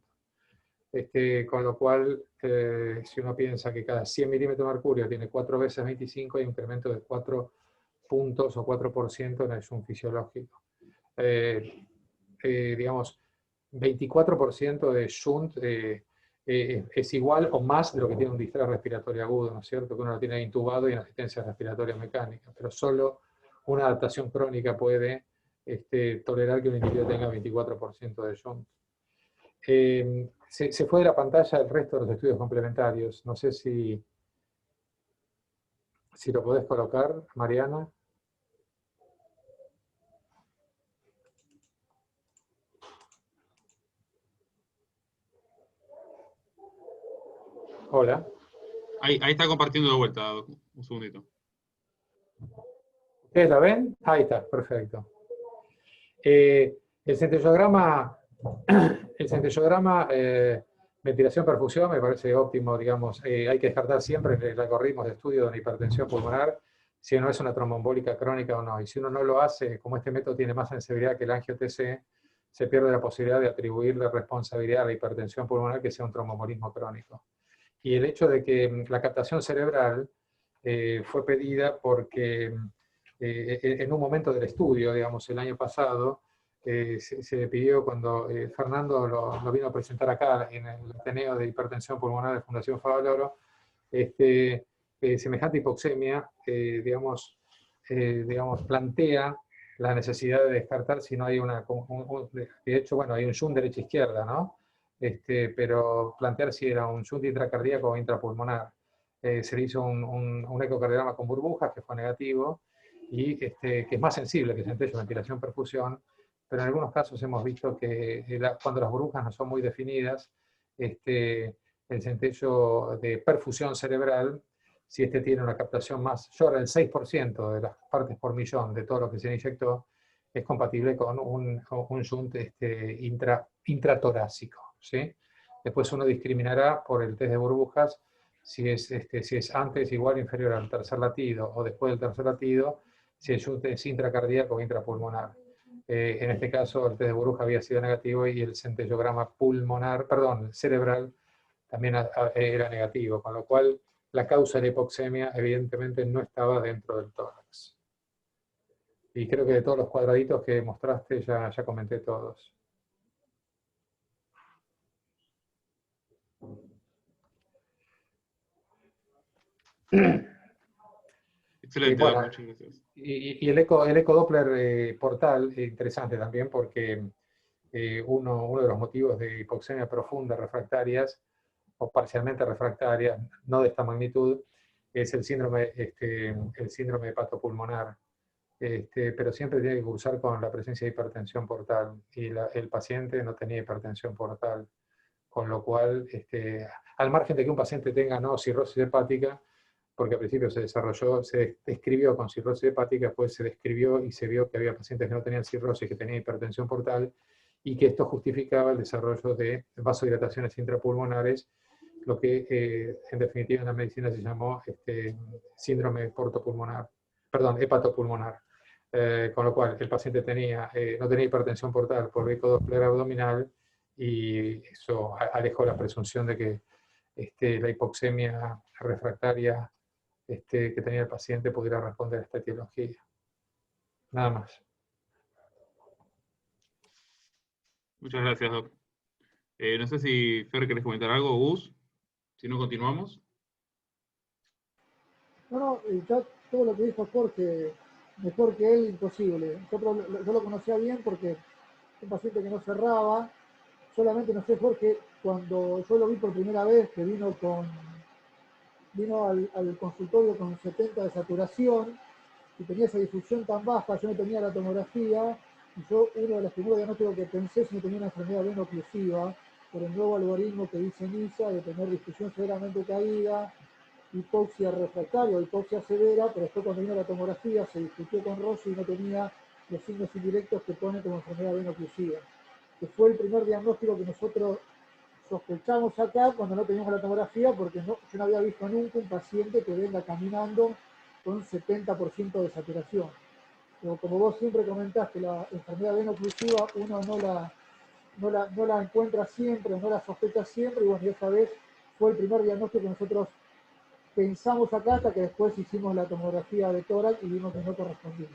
Con lo cual, si uno piensa que cada 100 milímetros de mercurio tiene 4 veces 25, hay un incremento de 4 puntos o 4% en el shunt fisiológico. Digamos, 24% de shunt es igual o más de lo que tiene un distrés respiratorio agudo, ¿no es cierto? Que uno lo tiene intubado y en asistencia respiratoria mecánica, pero solo una adaptación crónica puede tolerar que un individuo tenga 24% de shunt. Se fue de la pantalla el resto de los estudios complementarios. No sé si lo podés colocar, Mariana. Hola. Ahí está compartiendo de vuelta, un segundito. ¿Ustedes la ven? Ahí está, perfecto. El centellograma ventilación-perfusión me parece óptimo, digamos. Hay que descartar siempre el algoritmo de estudio de una hipertensión pulmonar, si uno es una tromboembólica crónica o no. Y si uno no lo hace, como este método tiene más sensibilidad que el angio-TC, se pierde la posibilidad de atribuirle responsabilidad a la hipertensión pulmonar que sea un tromboembolismo crónico. Y el hecho de que la captación cerebral fue pedida porque en un momento del estudio, digamos, el año pasado, se le pidió cuando Fernando lo vino a presentar acá en el Ateneo de Hipertensión Pulmonar de Fundación Favaloro, semejante hipoxemia, digamos, plantea la necesidad de descartar si no hay de hecho, bueno, hay un shunt derecha-izquierda, ¿no? Pero plantear si era un shunt intracardíaco o intrapulmonar. Se le hizo un ecocardiograma con burbujas, que fue negativo, y que es más sensible que centello, ventilación, perfusión, pero en algunos casos hemos visto que cuando las burbujas no son muy definidas, el centello de perfusión cerebral, si este tiene una captación mayor del 6% de las partes por millón de todo lo que se inyectó, es compatible con un shunt intratorácico, ¿sí? Después uno discriminará por el test de burbujas si es antes, igual o inferior al tercer latido o después del tercer latido, si el shunt es intracardíaco o intrapulmonar. En este caso el test de burbuja había sido negativo y el centellograma cerebral también era negativo, con lo cual la causa de la hipoxemia evidentemente no estaba dentro del tórax. Y creo que de todos los cuadraditos que mostraste ya comenté todos. Excelente, bueno, muchas gracias. Y el eco Doppler portal es interesante también porque uno de los motivos de hipoxemia profunda refractarias o parcialmente refractarias, no de esta magnitud, es el síndrome hepatopulmonar. Pero siempre tiene que cursar con la presencia de hipertensión portal y el paciente no tenía hipertensión portal, con lo cual, al margen de que un paciente tenga no cirrosis hepática, porque al principio se describió con cirrosis hepática, después se describió y se vio que había pacientes que no tenían cirrosis, que tenían hipertensión portal, y que esto justificaba el desarrollo de vasodilataciones intrapulmonares, lo que en definitiva en la medicina se llamó síndrome hepatopulmonar. Con lo cual el paciente no tenía hipertensión portal por eco Doppler abdominal, y eso alejó la presunción de que la hipoxemia refractaria que tenía el paciente pudiera responder a esta etiología. Nada más. Muchas gracias, Doc. No sé si Fer querés comentar algo, o Gus. Si no, continuamos. No, ya todo lo que dijo Jorge, mejor que él, imposible. Yo lo conocía bien porque es un paciente que no cerraba. Solamente, no sé, Jorge, cuando yo lo vi por primera vez, que vino al consultorio con 70 de saturación y tenía esa difusión tan baja, yo no tenía la tomografía, y yo uno de los primeros diagnósticos que pensé si no tenía una enfermedad veno-oclusiva por el nuevo algoritmo que dice NISA de tener difusión severamente caída, hipoxia refractaria o hipoxia severa, pero después cuando vino la tomografía se discutió con Rossi y no tenía los signos indirectos que pone como enfermedad veno-oclusiva, que fue el primer diagnóstico que nosotros sospechamos acá cuando no teníamos la tomografía, porque yo no había visto nunca un paciente que venga caminando con 70% de saturación. Pero como vos siempre comentás que la enfermedad veno-oclusiva uno no la encuentra siempre, no la sospecha siempre, y bueno, y esta vez fue el primer diagnóstico que nosotros pensamos acá hasta que después hicimos la tomografía de tórax y vimos que no correspondía.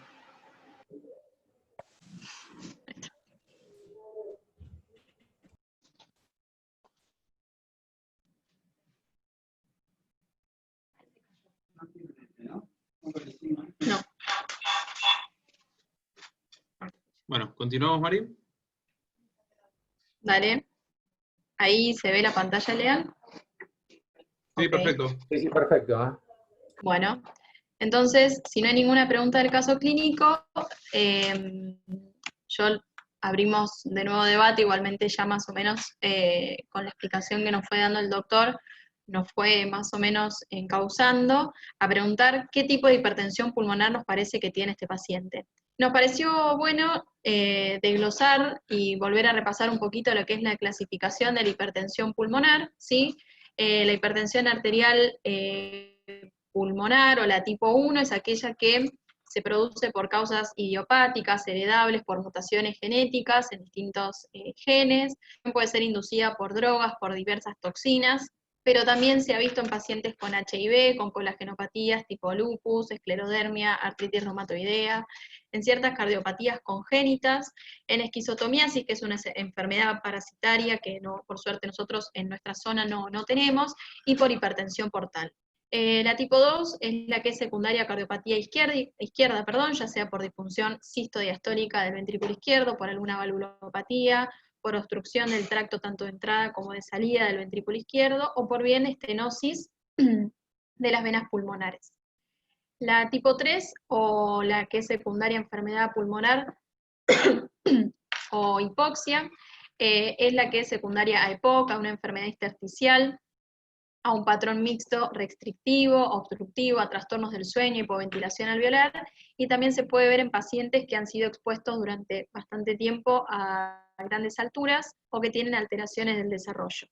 No. Bueno, continuamos, Mari. Dale. Ahí se ve la pantalla, Lean. Sí, Ok. perfecto. Sí, perfecto. ¿eh? Bueno, entonces, si no hay ninguna pregunta del caso clínico, yo abrimos de nuevo debate, igualmente ya más o menos con la explicación que nos fue dando el doctor, nos fue más o menos encauzando a preguntar qué tipo de hipertensión pulmonar nos parece que tiene este paciente. Nos pareció bueno desglosar y volver a repasar un poquito lo que es la clasificación de la hipertensión pulmonar, ¿sí? La hipertensión arterial pulmonar o la tipo 1 es aquella que se produce por causas idiopáticas, heredables, por mutaciones genéticas en distintos genes, puede ser inducida por drogas, por diversas toxinas, pero también se ha visto en pacientes con HIV, con colagenopatías tipo lupus, esclerodermia, artritis reumatoidea, en ciertas cardiopatías congénitas, en esquizotomiasis, que es una enfermedad parasitaria que no, por suerte nosotros en nuestra zona no tenemos, y por hipertensión portal. La tipo 2 es la que es secundaria a cardiopatía izquierda, ya sea por disfunción cistodiastólica del ventrículo izquierdo, por alguna valvulopatía, por obstrucción del tracto tanto de entrada como de salida del ventrículo izquierdo, o por bien estenosis de las venas pulmonares. La tipo 3, o la que es secundaria a enfermedad pulmonar o hipoxia, es la que es secundaria a EPOC, a una enfermedad intersticial, a un patrón mixto restrictivo, obstructivo, a trastornos del sueño, hipoventilación alveolar, y también se puede ver en pacientes que han sido expuestos durante bastante tiempo a grandes alturas o que tienen alteraciones del desarrollo.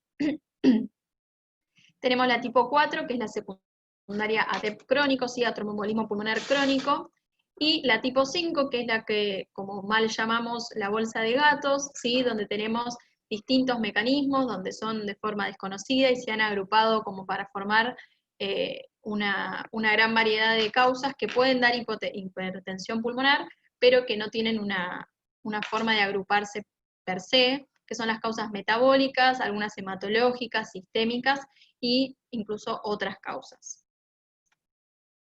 Tenemos la tipo 4, que es la secundaria a TEP crónico, sí, a tromboembolismo pulmonar crónico, y la tipo 5, que es la que, como mal llamamos, la bolsa de gatos, ¿sí? Donde tenemos distintos mecanismos, donde son de forma desconocida y se han agrupado como para formar una gran variedad de causas que pueden dar hipertensión pulmonar, pero que no tienen una forma de agruparse per se, que son las causas metabólicas, algunas hematológicas, sistémicas, e incluso otras causas.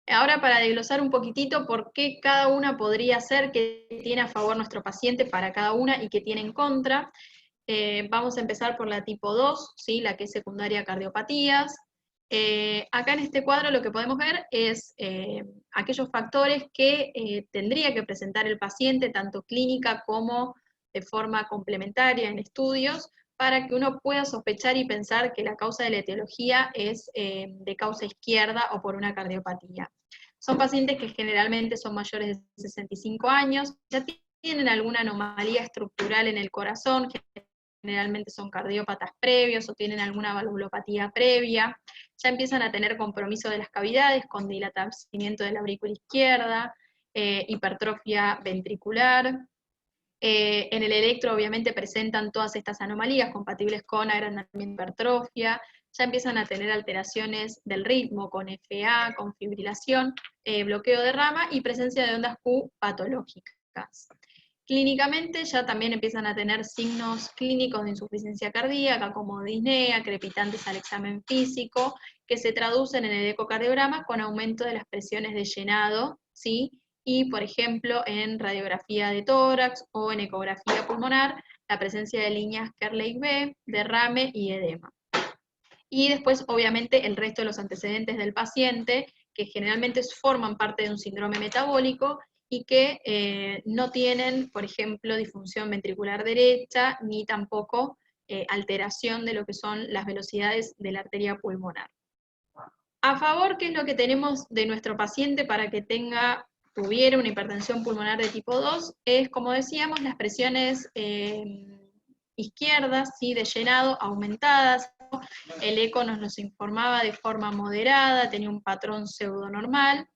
Ahora, para desglosar un poquitito por qué cada una podría ser, qué tiene a favor nuestro paciente para cada una y qué tiene en contra, vamos a empezar por la tipo 2, ¿sí? La que es secundaria a cardiopatías. Acá en este cuadro lo que podemos ver es aquellos factores que tendría que presentar el paciente, tanto clínica como de forma complementaria en estudios, para que uno pueda sospechar y pensar que la causa de la etiología es de causa izquierda o por una cardiopatía. Son pacientes que generalmente son mayores de 65 años, ya tienen alguna anomalía estructural en el corazón, generalmente son cardiópatas previos o tienen alguna valvulopatía previa, ya empiezan a tener compromiso de las cavidades con dilatamiento de la aurícula izquierda, hipertrofia ventricular. En el electro obviamente presentan todas estas anomalías compatibles con agrandamiento de hipertrofia, ya empiezan a tener alteraciones del ritmo con FA, con fibrilación, bloqueo de rama y presencia de ondas Q patológicas. Clínicamente ya también empiezan a tener signos clínicos de insuficiencia cardíaca como disnea, crepitantes al examen físico, que se traducen en el ecocardiograma con aumento de las presiones de llenado, ¿sí? Y, por ejemplo, en radiografía de tórax o en ecografía pulmonar, la presencia de líneas Kerley-B, derrame y edema. Y después, obviamente, el resto de los antecedentes del paciente, que generalmente forman parte de un síndrome metabólico y que no tienen, por ejemplo, disfunción ventricular derecha, ni tampoco alteración de lo que son las velocidades de la arteria pulmonar. A favor, ¿qué es lo que tenemos de nuestro paciente para que tuviera una hipertensión pulmonar de tipo 2? Es, como decíamos, las presiones izquierdas, ¿sí? De llenado aumentadas. El eco nos los informaba de forma moderada, tenía un patrón pseudonormal,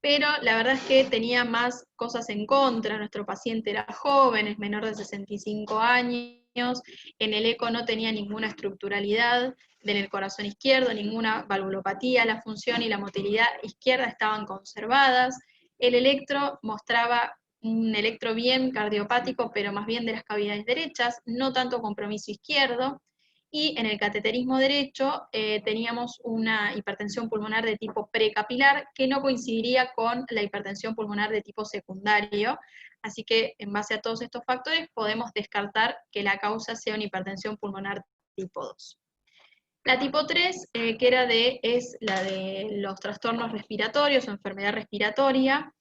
pero la verdad es que tenía más cosas en contra. Nuestro paciente era joven, es menor de 65 años, en el eco no tenía ninguna estructuralidad en el corazón izquierdo, ninguna valvulopatía, la función y la motilidad izquierda estaban conservadas, el electro mostraba un electro bien cardiopático, pero más bien de las cavidades derechas, no tanto compromiso izquierdo, y en el cateterismo derecho teníamos una hipertensión pulmonar de tipo precapilar que no coincidiría con la hipertensión pulmonar de tipo secundario, así que en base a todos estos factores podemos descartar que la causa sea una hipertensión pulmonar tipo 2. La tipo 3, que es la de los trastornos respiratorios o enfermedad respiratoria.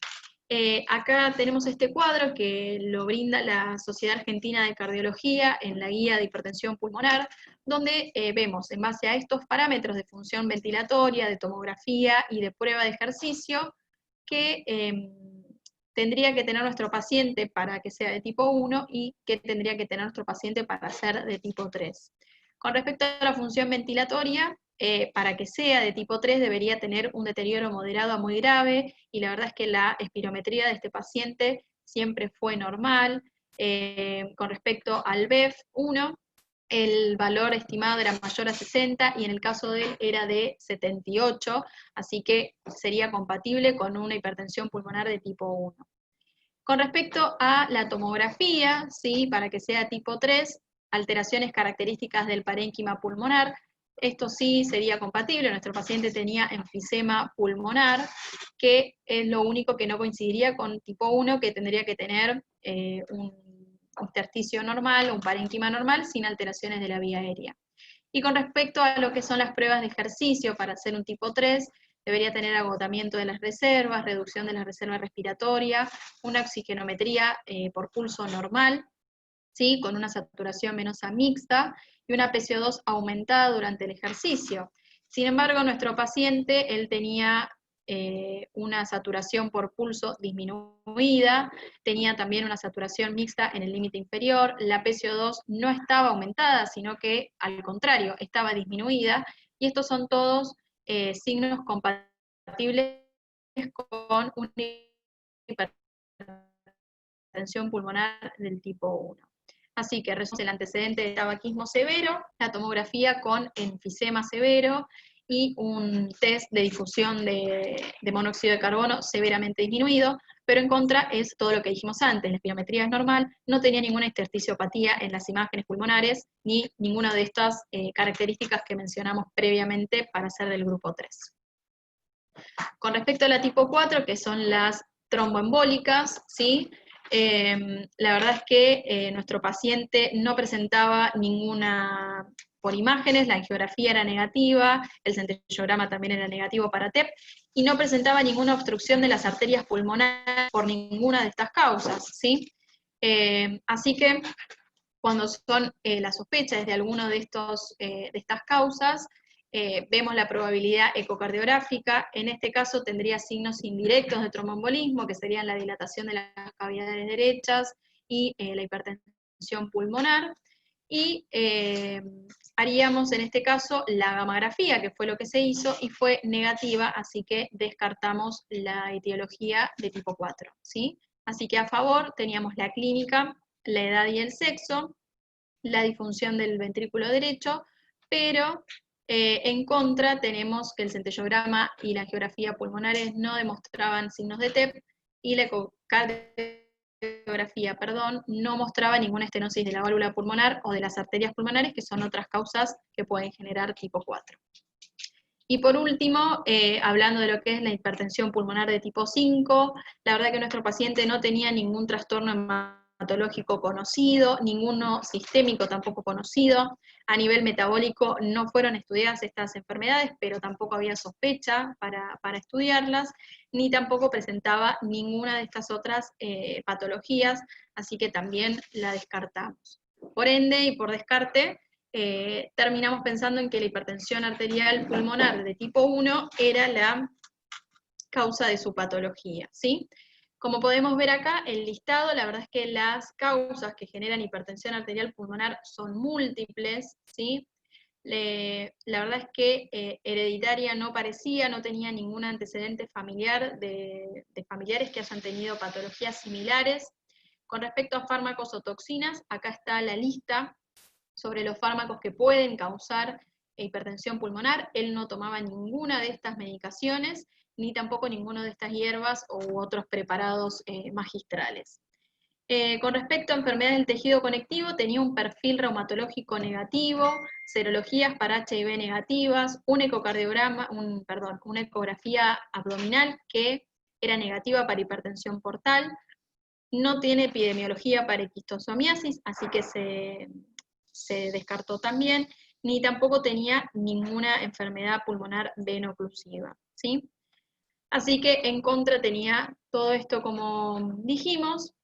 Acá tenemos este cuadro que lo brinda la Sociedad Argentina de Cardiología en la guía de hipertensión pulmonar, donde vemos en base a estos parámetros de función ventilatoria, de tomografía y de prueba de ejercicio, que tendría que tener nuestro paciente para que sea de tipo 1 y que tendría que tener nuestro paciente para ser de tipo 3. Con respecto a la función ventilatoria, para que sea de tipo 3 debería tener un deterioro moderado a muy grave, y la verdad es que la espirometría de este paciente siempre fue normal. Con respecto al BEF1, el valor estimado era mayor a 60 y en el caso de él era de 78, así que sería compatible con una hipertensión pulmonar de tipo 1. Con respecto a la tomografía, ¿sí? Para que sea tipo 3, alteraciones características del parénquima pulmonar, esto sí sería compatible. Nuestro paciente tenía enfisema pulmonar, que es lo único que no coincidiría con tipo 1, que tendría que tener un intersticio normal, un parénquima normal, sin alteraciones de la vía aérea. Y con respecto a lo que son las pruebas de ejercicio para hacer un tipo 3, debería tener agotamiento de las reservas, reducción de la reserva respiratoria, una oxigenometría por pulso normal, ¿sí? Con una saturación venosa mixta, y una PCO2 aumentada durante el ejercicio. Sin embargo, nuestro paciente, él tenía una saturación por pulso disminuida, tenía también una saturación mixta en el límite inferior, la PCO2 no estaba aumentada, sino que al contrario, estaba disminuida, y estos son todos signos compatibles con una hipertensión pulmonar del tipo 1. Así que el antecedente de tabaquismo severo, la tomografía con enfisema severo y un test de difusión de monóxido de carbono severamente disminuido, pero en contra es todo lo que dijimos antes, la espirometría es normal, no tenía ninguna intersticiopatía en las imágenes pulmonares, ni ninguna de estas características que mencionamos previamente para ser del grupo 3. Con respecto a la tipo 4, que son las tromboembólicas, ¿sí? La verdad es que nuestro paciente no presentaba ninguna, por imágenes, la angiografía era negativa, el centellograma también era negativo para TEP, y no presentaba ninguna obstrucción de las arterias pulmonares por ninguna de estas causas, ¿sí? Así que cuando son las sospechas de alguno de estas causas, vemos la probabilidad ecocardiográfica. En este caso tendría signos indirectos de tromboembolismo, que serían la dilatación de las cavidades derechas y la hipertensión pulmonar. Y haríamos en este caso la gamografía, que fue lo que se hizo, y fue negativa, así que descartamos la etiología de tipo 4, ¿sí? Así que a favor teníamos la clínica, la edad y el sexo, la disfunción del ventrículo derecho, pero en contra tenemos que el centellograma y la angiografía pulmonares no demostraban signos de TEP, y la ecocardiografía, no mostraba ninguna estenosis de la válvula pulmonar o de las arterias pulmonares, que son otras causas que pueden generar tipo 4. Y por último, hablando de lo que es la hipertensión pulmonar de tipo 5, la verdad que nuestro paciente no tenía ningún trastorno hematológico conocido, ninguno sistémico tampoco conocido. A nivel metabólico no fueron estudiadas estas enfermedades, pero tampoco había sospecha para estudiarlas, ni tampoco presentaba ninguna de estas otras patologías, así que también la descartamos. Por ende, y por descarte, terminamos pensando en que la hipertensión arterial pulmonar de tipo 1 era la causa de su patología, ¿sí? Como podemos ver acá, el listado, la verdad es que las causas que generan hipertensión arterial pulmonar son múltiples, ¿sí? La verdad es que hereditaria no parecía, no tenía ningún antecedente familiar de familiares que hayan tenido patologías similares. Con respecto a fármacos o toxinas, acá está la lista sobre los fármacos que pueden causar hipertensión pulmonar. Él no tomaba ninguna de estas medicaciones, ni tampoco ninguna de estas hierbas u otros preparados magistrales. Con respecto a enfermedades del tejido conectivo, tenía un perfil reumatológico negativo, serologías para HIV negativas, una ecografía abdominal que era negativa para hipertensión portal, no tiene epidemiología para esquistosomiasis, así que se descartó también, ni tampoco tenía ninguna enfermedad pulmonar veno-oclusiva, ¿sí? Así que en contra tenía todo esto como dijimos,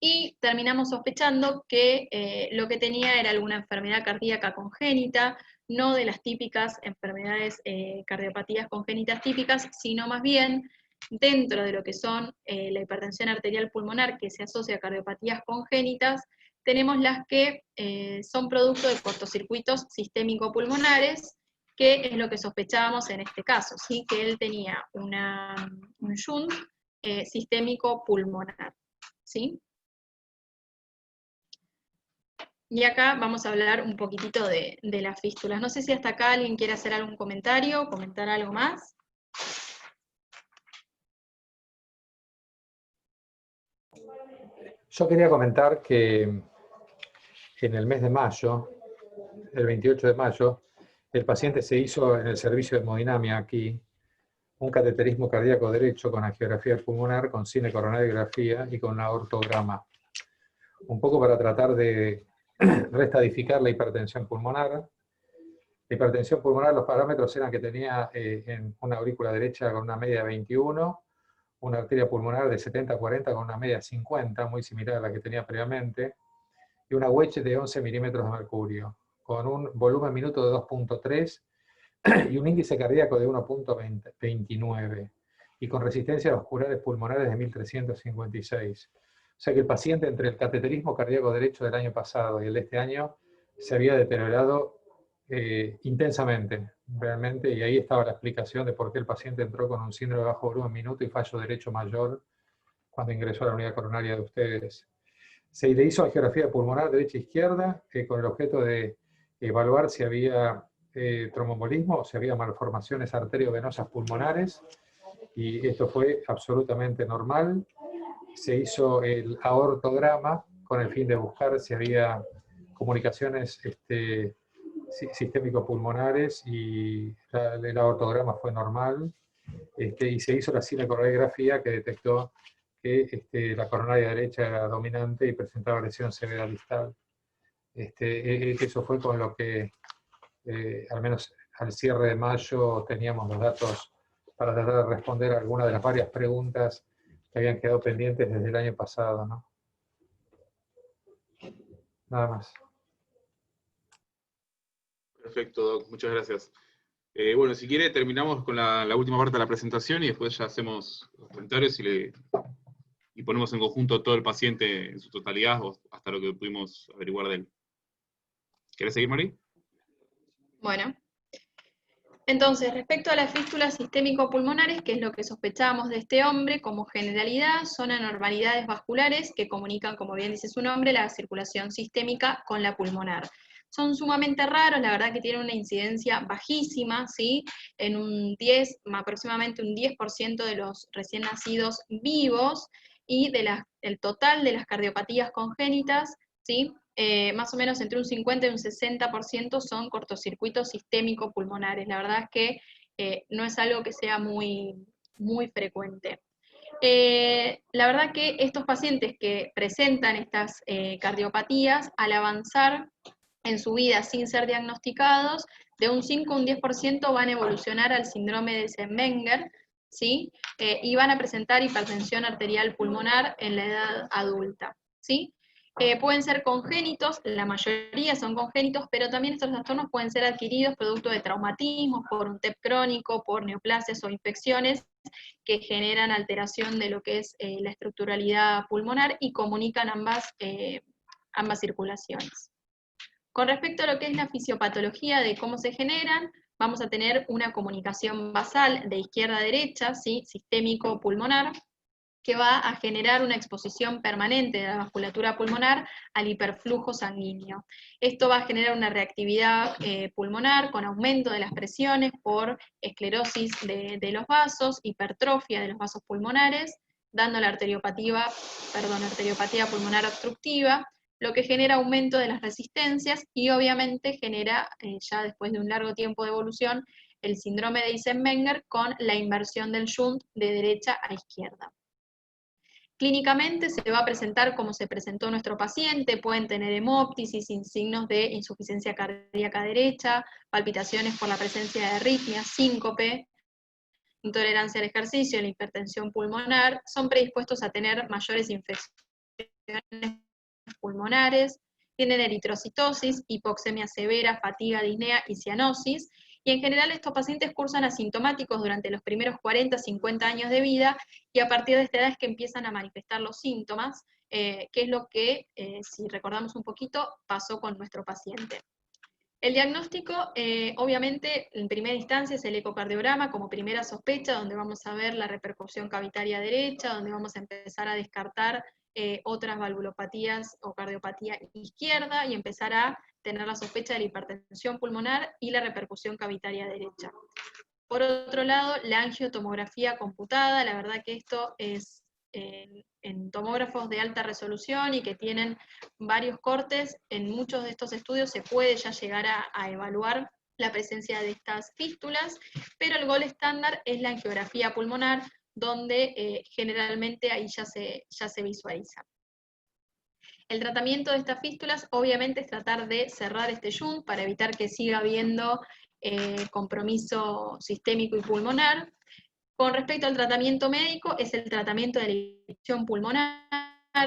y terminamos sospechando que lo que tenía era alguna enfermedad cardíaca congénita, no de las típicas enfermedades cardiopatías congénitas típicas, sino más bien dentro de lo que son la hipertensión arterial pulmonar que se asocia a cardiopatías congénitas, tenemos las que son producto de cortocircuitos sistémico-pulmonares, que es lo que sospechábamos en este caso, ¿sí? Que él tenía un shunt sistémico pulmonar, ¿sí? Y acá vamos a hablar un poquitito de las fístulas. No sé si hasta acá alguien quiere hacer algún comentario, comentar algo más. Yo quería comentar que en el mes de mayo, el 28 de mayo, el paciente se hizo en el servicio de hemodinamia aquí un cateterismo cardíaco derecho con angiografía pulmonar, con cinecoronariografía y con una ortograma. Un poco para tratar de restadificar la hipertensión pulmonar. La hipertensión pulmonar, los parámetros eran que tenía en una aurícula derecha con una media de 21, una arteria pulmonar de 70-40 con una media de 50, muy similar a la que tenía previamente, y una Wedge de 11 milímetros de mercurio, con un volumen minuto de 2.3 y un índice cardíaco de 1.29, y con resistencia vasculares pulmonares de 1356. O sea que el paciente, entre el cateterismo cardíaco derecho del año pasado y el de este año, se había deteriorado intensamente, realmente, y ahí estaba la explicación de por qué el paciente entró con un síndrome de bajo volumen minuto y fallo derecho mayor cuando ingresó a la unidad coronaria de ustedes. Se le hizo angiografía pulmonar derecha e izquierda con el objeto de evaluar si había tromboembolismo o si había malformaciones arteriovenosas pulmonares, y esto fue absolutamente normal. Se hizo el aortograma con el fin de buscar si había comunicaciones sistémico-pulmonares, y el aortograma fue normal, y se hizo la cinecoronografía que detectó que la coronaria derecha era dominante y presentaba lesión severa distal. Eso fue con lo que, al menos al cierre de mayo, teníamos los datos para tratar de responder a algunas de las varias preguntas que habían quedado pendientes desde el año pasado, ¿no? Nada más. Perfecto, Doc, muchas gracias. Bueno, si quiere terminamos con la última parte de la presentación y después ya hacemos los comentarios y ponemos en conjunto todo el paciente en su totalidad, o hasta lo que pudimos averiguar de él. ¿Querés seguir, Mari? Bueno. Entonces, respecto a las fístulas sistémico-pulmonares, que es lo que sospechábamos de este hombre, como generalidad son anormalidades vasculares que comunican, como bien dice su nombre, la circulación sistémica con la pulmonar. Son sumamente raros, la verdad que tienen una incidencia bajísima, ¿sí? En aproximadamente un 10% de los recién nacidos vivos, y el total de las cardiopatías congénitas, ¿sí? Más o menos entre un 50 y un 60% son cortocircuitos sistémico-pulmonares. La verdad es que no es algo que sea muy, muy frecuente. La verdad que estos pacientes que presentan estas cardiopatías, al avanzar en su vida sin ser diagnosticados, de un 5 a un 10% van a evolucionar al síndrome de Eisenmenger, ¿sí? Y van a presentar hipertensión arterial pulmonar en la edad adulta, ¿sí? Pueden ser congénitos, la mayoría son congénitos, pero también estos trastornos pueden ser adquiridos producto de traumatismos, por un TEP crónico, por neoplasias o infecciones que generan alteración de lo que es la estructuralidad pulmonar y comunican ambas circulaciones. Con respecto a lo que es la fisiopatología de cómo se generan, vamos a tener una comunicación basal de izquierda a derecha, ¿sí? Sistémico-pulmonar, que va a generar una exposición permanente de la vasculatura pulmonar al hiperflujo sanguíneo. Esto va a generar una reactividad pulmonar con aumento de las presiones por esclerosis de los vasos, hipertrofia de los vasos pulmonares, dando la arteriopatía pulmonar obstructiva, lo que genera aumento de las resistencias y obviamente genera, ya después de un largo tiempo de evolución, el síndrome de Eisenmenger con la inversión del shunt de derecha a izquierda. Clínicamente se va a presentar como se presentó nuestro paciente, pueden tener hemóptisis sin signos de insuficiencia cardíaca derecha, palpitaciones por la presencia de arritmias, síncope, intolerancia al ejercicio, la hipertensión pulmonar, son predispuestos a tener mayores infecciones pulmonares, tienen eritrocitosis, hipoxemia severa, fatiga, disnea y cianosis, y en general estos pacientes cursan asintomáticos durante los primeros 40, 50 años de vida, y a partir de esta edad es que empiezan a manifestar los síntomas, que es lo que, si recordamos un poquito, pasó con nuestro paciente. El diagnóstico, obviamente, en primera instancia es el ecocardiograma como primera sospecha, donde vamos a ver la repercusión cavitaria derecha, donde vamos a empezar a descartar otras valvulopatías o cardiopatía izquierda y empezar a tener la sospecha de la hipertensión pulmonar y la repercusión cavitaria derecha. Por otro lado, la angiotomografía computada, la verdad que esto es en tomógrafos de alta resolución y que tienen varios cortes, en muchos de estos estudios se puede ya llegar a evaluar la presencia de estas fístulas, pero el gold estándar es la angiografía pulmonar, donde generalmente ahí ya se visualiza. El tratamiento de estas fístulas obviamente es tratar de cerrar este shunt para evitar que siga habiendo compromiso sistémico y pulmonar. Con respecto al tratamiento médico, es el tratamiento de la infección pulmonar,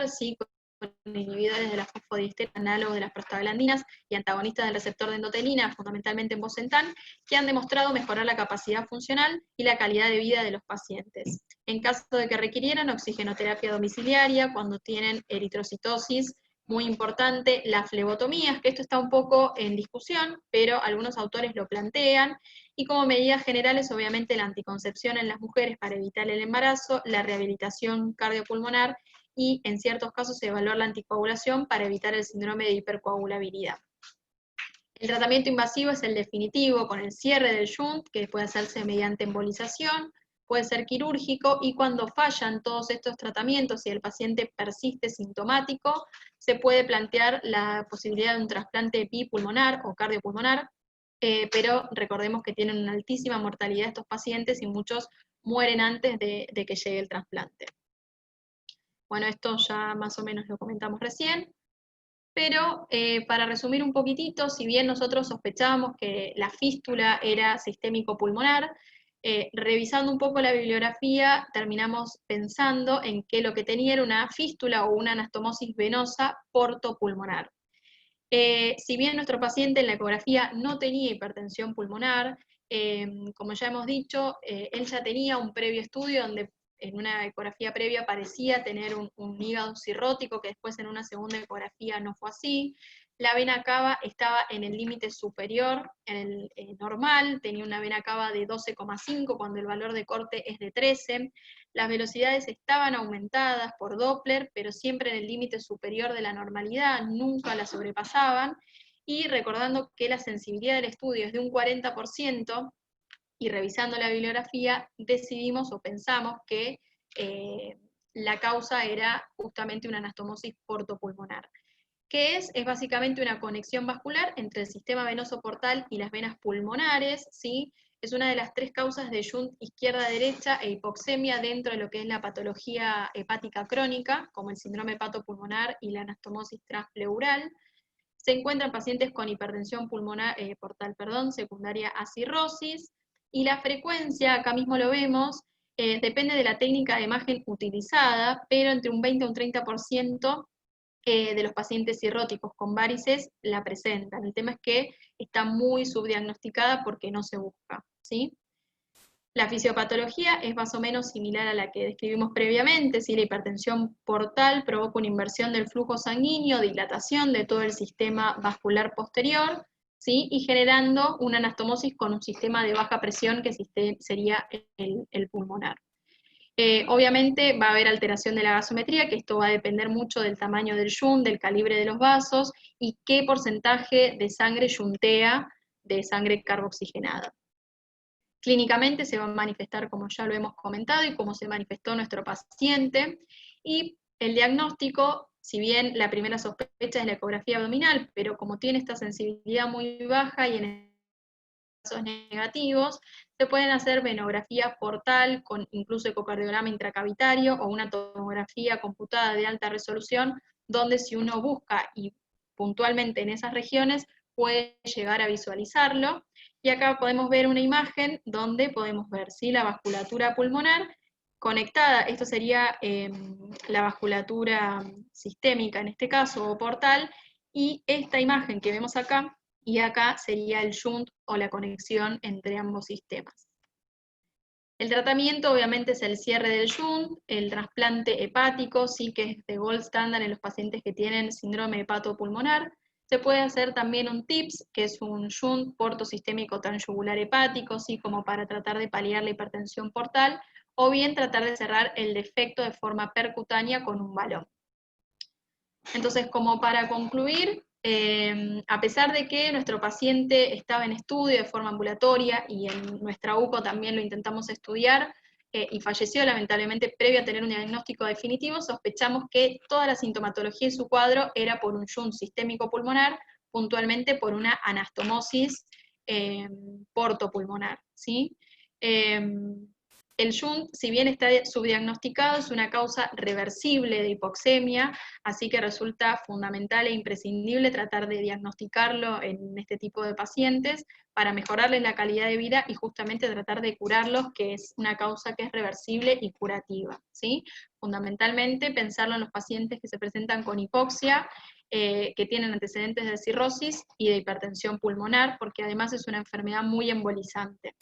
¿sí? con inhibidores de la fosfodiesterasa, análogos de las prostaglandinas y antagonistas del receptor de endotelina, fundamentalmente en bosentan, que han demostrado mejorar la capacidad funcional y la calidad de vida de los pacientes. En caso de que requirieran oxigenoterapia domiciliaria, cuando tienen eritrocitosis, muy importante, las flebotomías, que esto está un poco en discusión, pero algunos autores lo plantean, y como medidas generales, obviamente, la anticoncepción en las mujeres para evitar el embarazo, la rehabilitación cardiopulmonar, y en ciertos casos evaluar la anticoagulación para evitar el síndrome de hipercoagulabilidad. El tratamiento invasivo es el definitivo, con el cierre del shunt, que puede hacerse mediante embolización, puede ser quirúrgico, y cuando fallan todos estos tratamientos y el paciente persiste sintomático, se puede plantear la posibilidad de un trasplante bipulmonar o cardiopulmonar, pero recordemos que tienen una altísima mortalidad estos pacientes y muchos mueren antes de que llegue el trasplante. Bueno, esto ya más o menos lo comentamos recién. Pero para resumir un poquitito, si bien nosotros sospechábamos que la fístula era sistémico pulmonar, revisando un poco la bibliografía, terminamos pensando en que lo que tenía era una fístula o una anastomosis venosa portopulmonar. Si bien nuestro paciente en la ecografía no tenía hipertensión pulmonar, como ya hemos dicho, él ya tenía un previo estudio donde en una ecografía previa parecía tener un hígado cirrótico, que después en una segunda ecografía no fue así. La vena cava estaba en el límite superior, en el normal, tenía una vena cava de 12,5 cuando el valor de corte es de 13. Las velocidades estaban aumentadas por Doppler, pero siempre en el límite superior de la normalidad, nunca la sobrepasaban. Y recordando que la sensibilidad del estudio es de un 40%, y revisando la bibliografía, decidimos o pensamos que la causa era justamente una anastomosis portopulmonar. ¿Qué es? Es básicamente una conexión vascular entre el sistema venoso portal y las venas pulmonares, ¿sí? Es una de las 3 causas de shunt izquierda-derecha e hipoxemia dentro de lo que es la patología hepática crónica, como el síndrome hepatopulmonar y la anastomosis transpleural. Se encuentran pacientes con hipertensión pulmonar, portal, secundaria a cirrosis, y la frecuencia, acá mismo lo vemos, depende de la técnica de imagen utilizada, pero entre un 20 a un 30% de los pacientes cirróticos con varices la presentan. El tema es que está muy subdiagnosticada porque no se busca, ¿sí? La fisiopatología es más o menos similar a la que describimos previamente, ¿sí? La hipertensión portal provoca una inversión del flujo sanguíneo, dilatación de todo el sistema vascular posterior, ¿sí? Y generando una anastomosis con un sistema de baja presión que sería el pulmonar. Obviamente va a haber alteración de la gasometría, que esto va a depender mucho del tamaño del shunt, del calibre de los vasos, y qué porcentaje de sangre shuntea de sangre carboxigenada. Clínicamente se va a manifestar como ya lo hemos comentado y como se manifestó nuestro paciente, y el diagnóstico, si bien la primera sospecha es la ecografía abdominal, pero como tiene esta sensibilidad muy baja y en casos negativos, se pueden hacer venografía portal con incluso ecocardiograma intracavitario o una tomografía computada de alta resolución, donde si uno busca y puntualmente en esas regiones puede llegar a visualizarlo. Y acá podemos ver una imagen donde podemos ver, ¿sí?, la vasculatura pulmonar conectada, esto sería la vasculatura sistémica en este caso, o portal, y esta imagen que vemos acá, y acá sería el shunt o la conexión entre ambos sistemas. El tratamiento obviamente es el cierre del shunt, el trasplante hepático, sí, que es de gold standard en los pacientes que tienen síndrome hepatopulmonar. Se puede hacer también un TIPS, que es un shunt portosistémico transyugular hepático, sí, como para tratar de paliar la hipertensión portal, o bien tratar de cerrar el defecto de forma percutánea con un balón. Entonces, como para concluir, a pesar de que nuestro paciente estaba en estudio de forma ambulatoria y en nuestra UCO también lo intentamos estudiar, y falleció lamentablemente previo a tener un diagnóstico definitivo, sospechamos que toda la sintomatología en su cuadro era por un shunt sistémico pulmonar, puntualmente por una anastomosis portopulmonar, ¿sí? El shunt, si bien está subdiagnosticado, es una causa reversible de hipoxemia, así que resulta fundamental e imprescindible tratar de diagnosticarlo en este tipo de pacientes para mejorarles la calidad de vida y justamente tratar de curarlos, que es una causa que es reversible y curativa, ¿sí? Fundamentalmente pensarlo en los pacientes que se presentan con hipoxia, que tienen antecedentes de cirrosis y de hipertensión pulmonar, porque además es una enfermedad muy embolizante.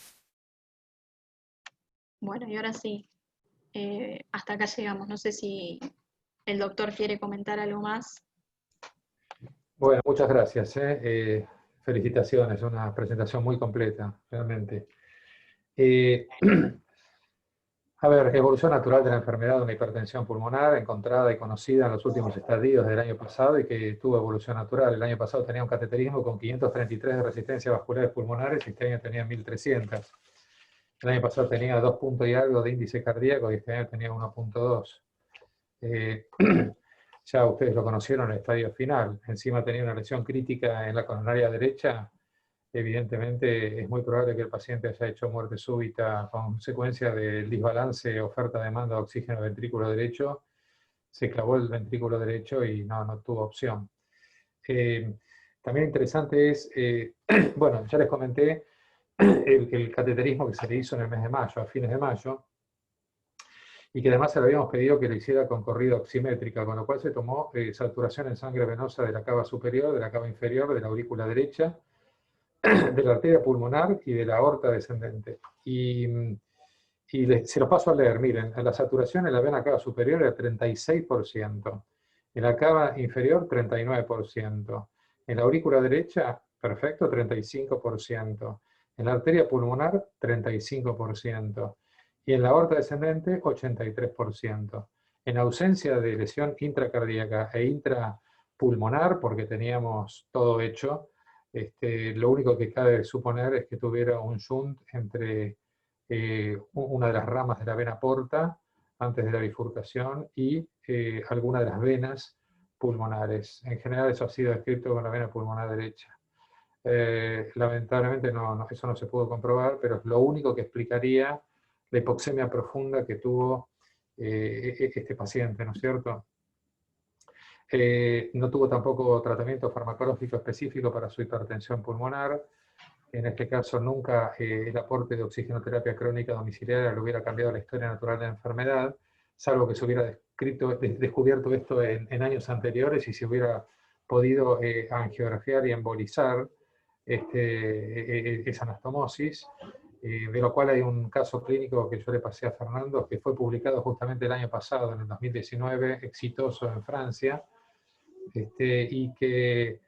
Bueno, y ahora sí, hasta acá llegamos. No sé si el doctor quiere comentar algo más. Bueno, muchas gracias. Felicitaciones, una presentación muy completa, realmente. A ver, evolución natural de la enfermedad de una hipertensión pulmonar encontrada y conocida en los últimos estadios del año pasado y que tuvo evolución natural. El año pasado tenía un cateterismo con 533 de resistencia vasculares pulmonares y este año tenía 1300. El año pasado tenía 2 puntos y algo de índice cardíaco y este año tenía 1.2. Ya ustedes lo conocieron en el estadio final. Encima tenía una lesión crítica en la coronaria derecha. Evidentemente es muy probable que el paciente haya hecho muerte súbita a consecuencia del desbalance oferta-demanda de oxígeno ventrículo derecho. Se clavó el ventrículo derecho y no tuvo opción. También interesante es, bueno, ya les comenté el cateterismo que se le hizo en el mes de mayo, a fines de mayo, y que además se le habíamos pedido que lo hiciera con corrida oximétrica, con lo cual se tomó saturación en sangre venosa de la cava superior, de la cava inferior, de la aurícula derecha, de la arteria pulmonar y de la aorta descendente. Se lo paso a leer, miren, la saturación en la vena cava superior era 36%, en la cava inferior 39%, en la aurícula derecha, perfecto, 35%, en la arteria pulmonar 35%, y en la aorta descendente 83%. En ausencia de lesión intracardíaca e intrapulmonar, porque teníamos todo hecho, lo único que cabe suponer es que tuviera un shunt entre una de las ramas de la vena porta antes de la bifurcación y alguna de las venas pulmonares. En general eso ha sido descrito con la vena pulmonar derecha. Lamentablemente eso no se pudo comprobar, pero es lo único que explicaría la hipoxemia profunda que tuvo este paciente, ¿no es cierto? No tuvo tampoco tratamiento farmacológico específico para su hipertensión pulmonar. En este caso, nunca el aporte de oxigenoterapia crónica domiciliaria le hubiera cambiado la historia natural de la enfermedad, salvo que se hubiera descubierto esto en años anteriores y se hubiera podido angiografiar y embolizar esa anastomosis, de lo cual hay un caso clínico que yo le pasé a Fernando, que fue publicado justamente el año pasado, en el 2019, exitoso en Francia, y que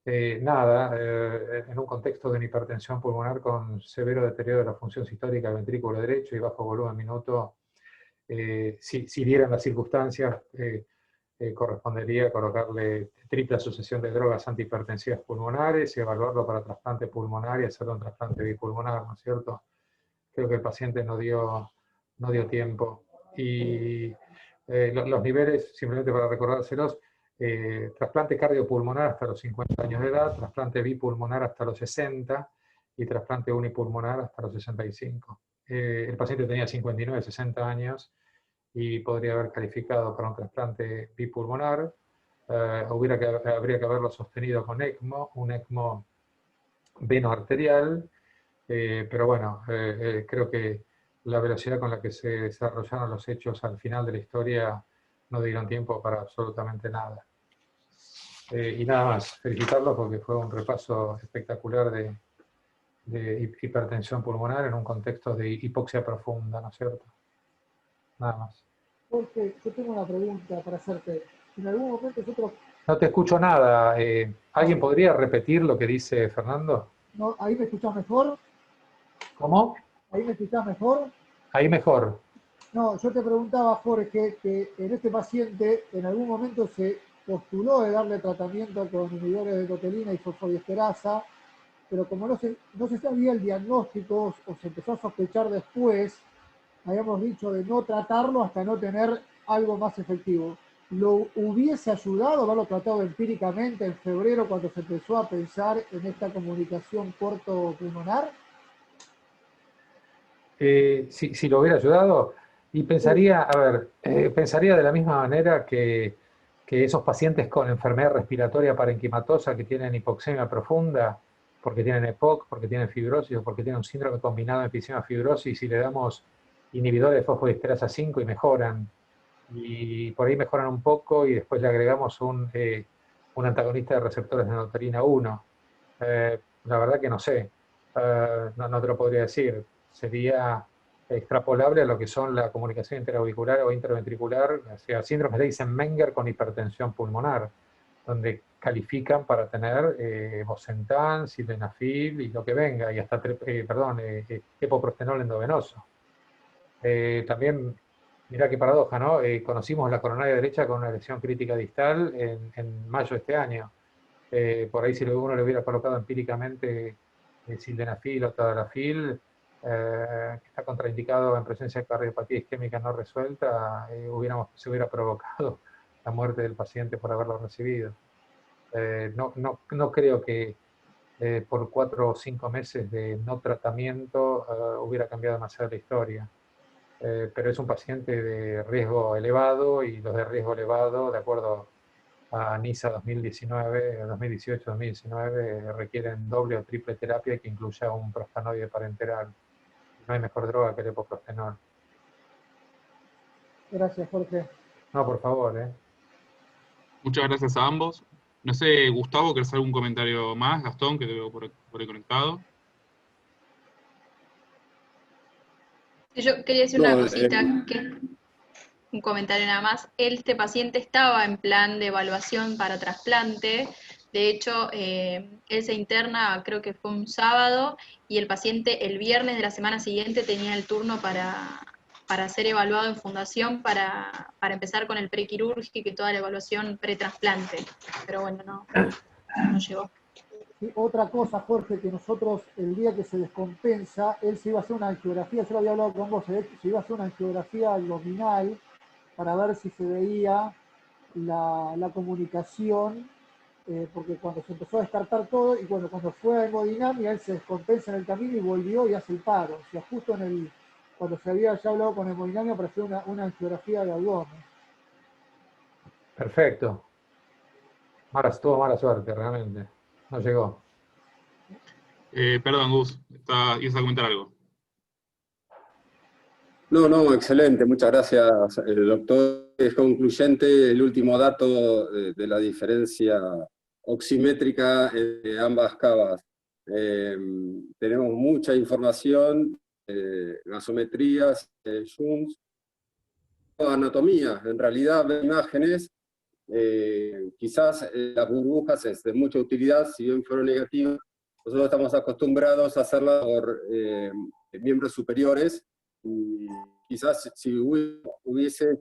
en un contexto de una hipertensión pulmonar con severo deterioro de la función sistólica del ventrículo derecho y bajo volumen minuto, si dieran las circunstancias, correspondería colocarle triple sucesión de drogas antihipertensivas pulmonares y evaluarlo para trasplante pulmonar y hacerle un trasplante bipulmonar, ¿no es cierto? Creo que el paciente no dio tiempo. Y los niveles, simplemente para recordárselos, trasplante cardiopulmonar hasta los 50 años de edad, trasplante bipulmonar hasta los 60 y trasplante unipulmonar hasta los 65. El paciente tenía 59, 60 años y podría haber calificado para un trasplante bipulmonar. Habría que haberlo sostenido con ECMO, un ECMO venoarterial, pero bueno, creo que la velocidad con la que se desarrollaron los hechos al final de la historia no dieron tiempo para absolutamente nada. Y nada más, felicitarlos porque fue un repaso espectacular de hipertensión pulmonar en un contexto de hipoxia profunda, ¿no es cierto? Nada más. Jorge, yo tengo una pregunta para hacerte. En algún momento nosotros... No te escucho nada. ¿Alguien podría repetir lo que dice Fernando? No, ¿ahí me escuchás mejor? ¿Cómo? ¿Ahí me escuchás mejor? Ahí mejor. No, yo te preguntaba, Jorge, que en este paciente en algún momento se postuló de darle tratamiento con inhibidores de cotelina y fosfodiesterasa, pero como no se sabía el diagnóstico o se empezó a sospechar después, habíamos dicho de no tratarlo hasta no tener algo más efectivo. ¿Lo hubiese ayudado haberlo tratado empíricamente en febrero cuando se empezó a pensar en esta comunicación corto-pulmonar? si lo hubiera ayudado, y pensaría, a ver, pensaría de la misma manera que esos pacientes con enfermedad respiratoria parenquimatosa que tienen hipoxemia profunda, porque tienen EPOC, porque tienen fibrosis o porque tienen un síndrome combinado de enfisema fibrosis, y le damos inhibidores de fosfodiesterasa 5 y mejoran, y por ahí mejoran un poco y después le agregamos un antagonista de receptores de notalina 1. La verdad que no sé, no te lo podría decir. Sería extrapolable a lo que son la comunicación interauricular o intraventricular, o sea, síndrome de Eisenmenger con hipertensión pulmonar, donde califican para tener Bosentan, sildenafil y lo que venga, y hasta, epoprostenol endovenoso. También, mirá qué paradoja, ¿no? Conocimos la coronaria derecha con una lesión crítica distal en mayo de este año. Por ahí si uno le hubiera colocado empíricamente sildenafil o tadalafil, que está contraindicado en presencia de cardiopatía isquémica no resuelta, se hubiera provocado la muerte del paciente por haberlo recibido. No creo que por 4 o 5 meses de no tratamiento hubiera cambiado demasiado la historia. Pero es un paciente de riesgo elevado, y los de riesgo elevado, de acuerdo a NISA 2019, 2018, 2019, requieren doble o triple terapia que incluya un prostanoide parenteral. No hay mejor droga que el epoprostenol. Gracias, Jorge. No, por favor. Muchas gracias a ambos. No sé, Gustavo, ¿querés algún comentario más? Gastón, que te veo por ahí conectado. Yo quería decir No, una cosita, un comentario nada más. Este paciente estaba en plan de evaluación para trasplante. De hecho, él se interna, creo que fue un sábado, y el paciente el viernes de la semana siguiente tenía el turno para ser evaluado en fundación, para empezar con el prequirúrgico y toda la evaluación pre-trasplante. Pero bueno, no llegó. Y otra cosa, Jorge, que nosotros el día que se descompensa, él se iba a hacer una angiografía, yo lo había hablado con vos, se iba a hacer una angiografía abdominal para ver si se veía la comunicación, porque cuando se empezó a descartar todo, y cuando fue a hemodinamia, él se descompensa en el camino y volvió y hace el paro. O sea, justo cuando se había ya hablado con hemodinamia para hacer una angiografía de abdomen. Perfecto. Tuvo mala suerte, realmente. No llegó. Perdón, Gus, ibas a comentar algo. No, excelente, muchas gracias, doctor. Es concluyente el último dato de la diferencia oximétrica de ambas cavas. Tenemos mucha información, gasometrías, zooms, anatomía. En realidad, ver imágenes, quizás las burbujas es de mucha utilidad, si bien fueron negativas. Nosotros estamos acostumbrados a hacerlas por miembros superiores, y quizás si hubiese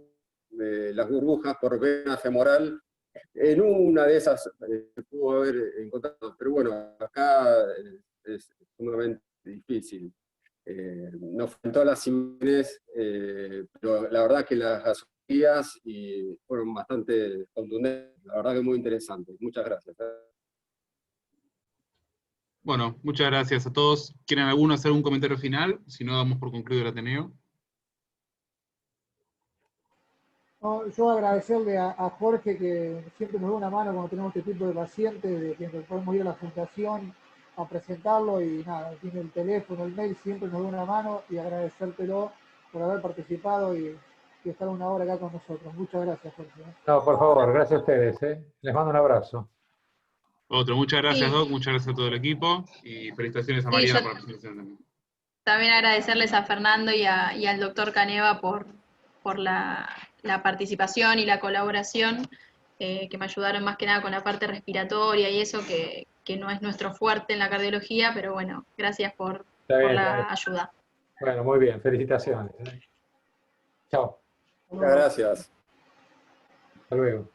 las burbujas por vena femoral, en una de esas pudo haber encontrado, pero bueno, acá es sumamente difícil. Nos faltó las imágenes, pero la verdad que las gasolías fueron bastante contundentes, la verdad que muy interesantes. Muchas gracias. Bueno, muchas gracias a todos. ¿Quieren alguno hacer un comentario final? Si no, damos por concluido el Ateneo. No, yo agradecerle a Jorge, que siempre nos da una mano cuando tenemos este tipo de pacientes, de que podemos ir a la fundación a presentarlo, y nada, tiene el teléfono, el mail, siempre nos da una mano, y agradecértelo por haber participado y estar una hora acá con nosotros. Muchas gracias, Jorge. No, por favor, gracias a ustedes. Les mando un abrazo. Muchas gracias, Sí. Doc, muchas gracias a todo el equipo, y felicitaciones a Mariana por la presentación también. También agradecerles a Fernando y al doctor Caneva por la participación y la colaboración, que me ayudaron más que nada con la parte respiratoria y eso, que no es nuestro fuerte en la cardiología, pero bueno, gracias por la ayuda. Bueno, muy bien, felicitaciones. Chao. Muchas gracias. Hasta luego.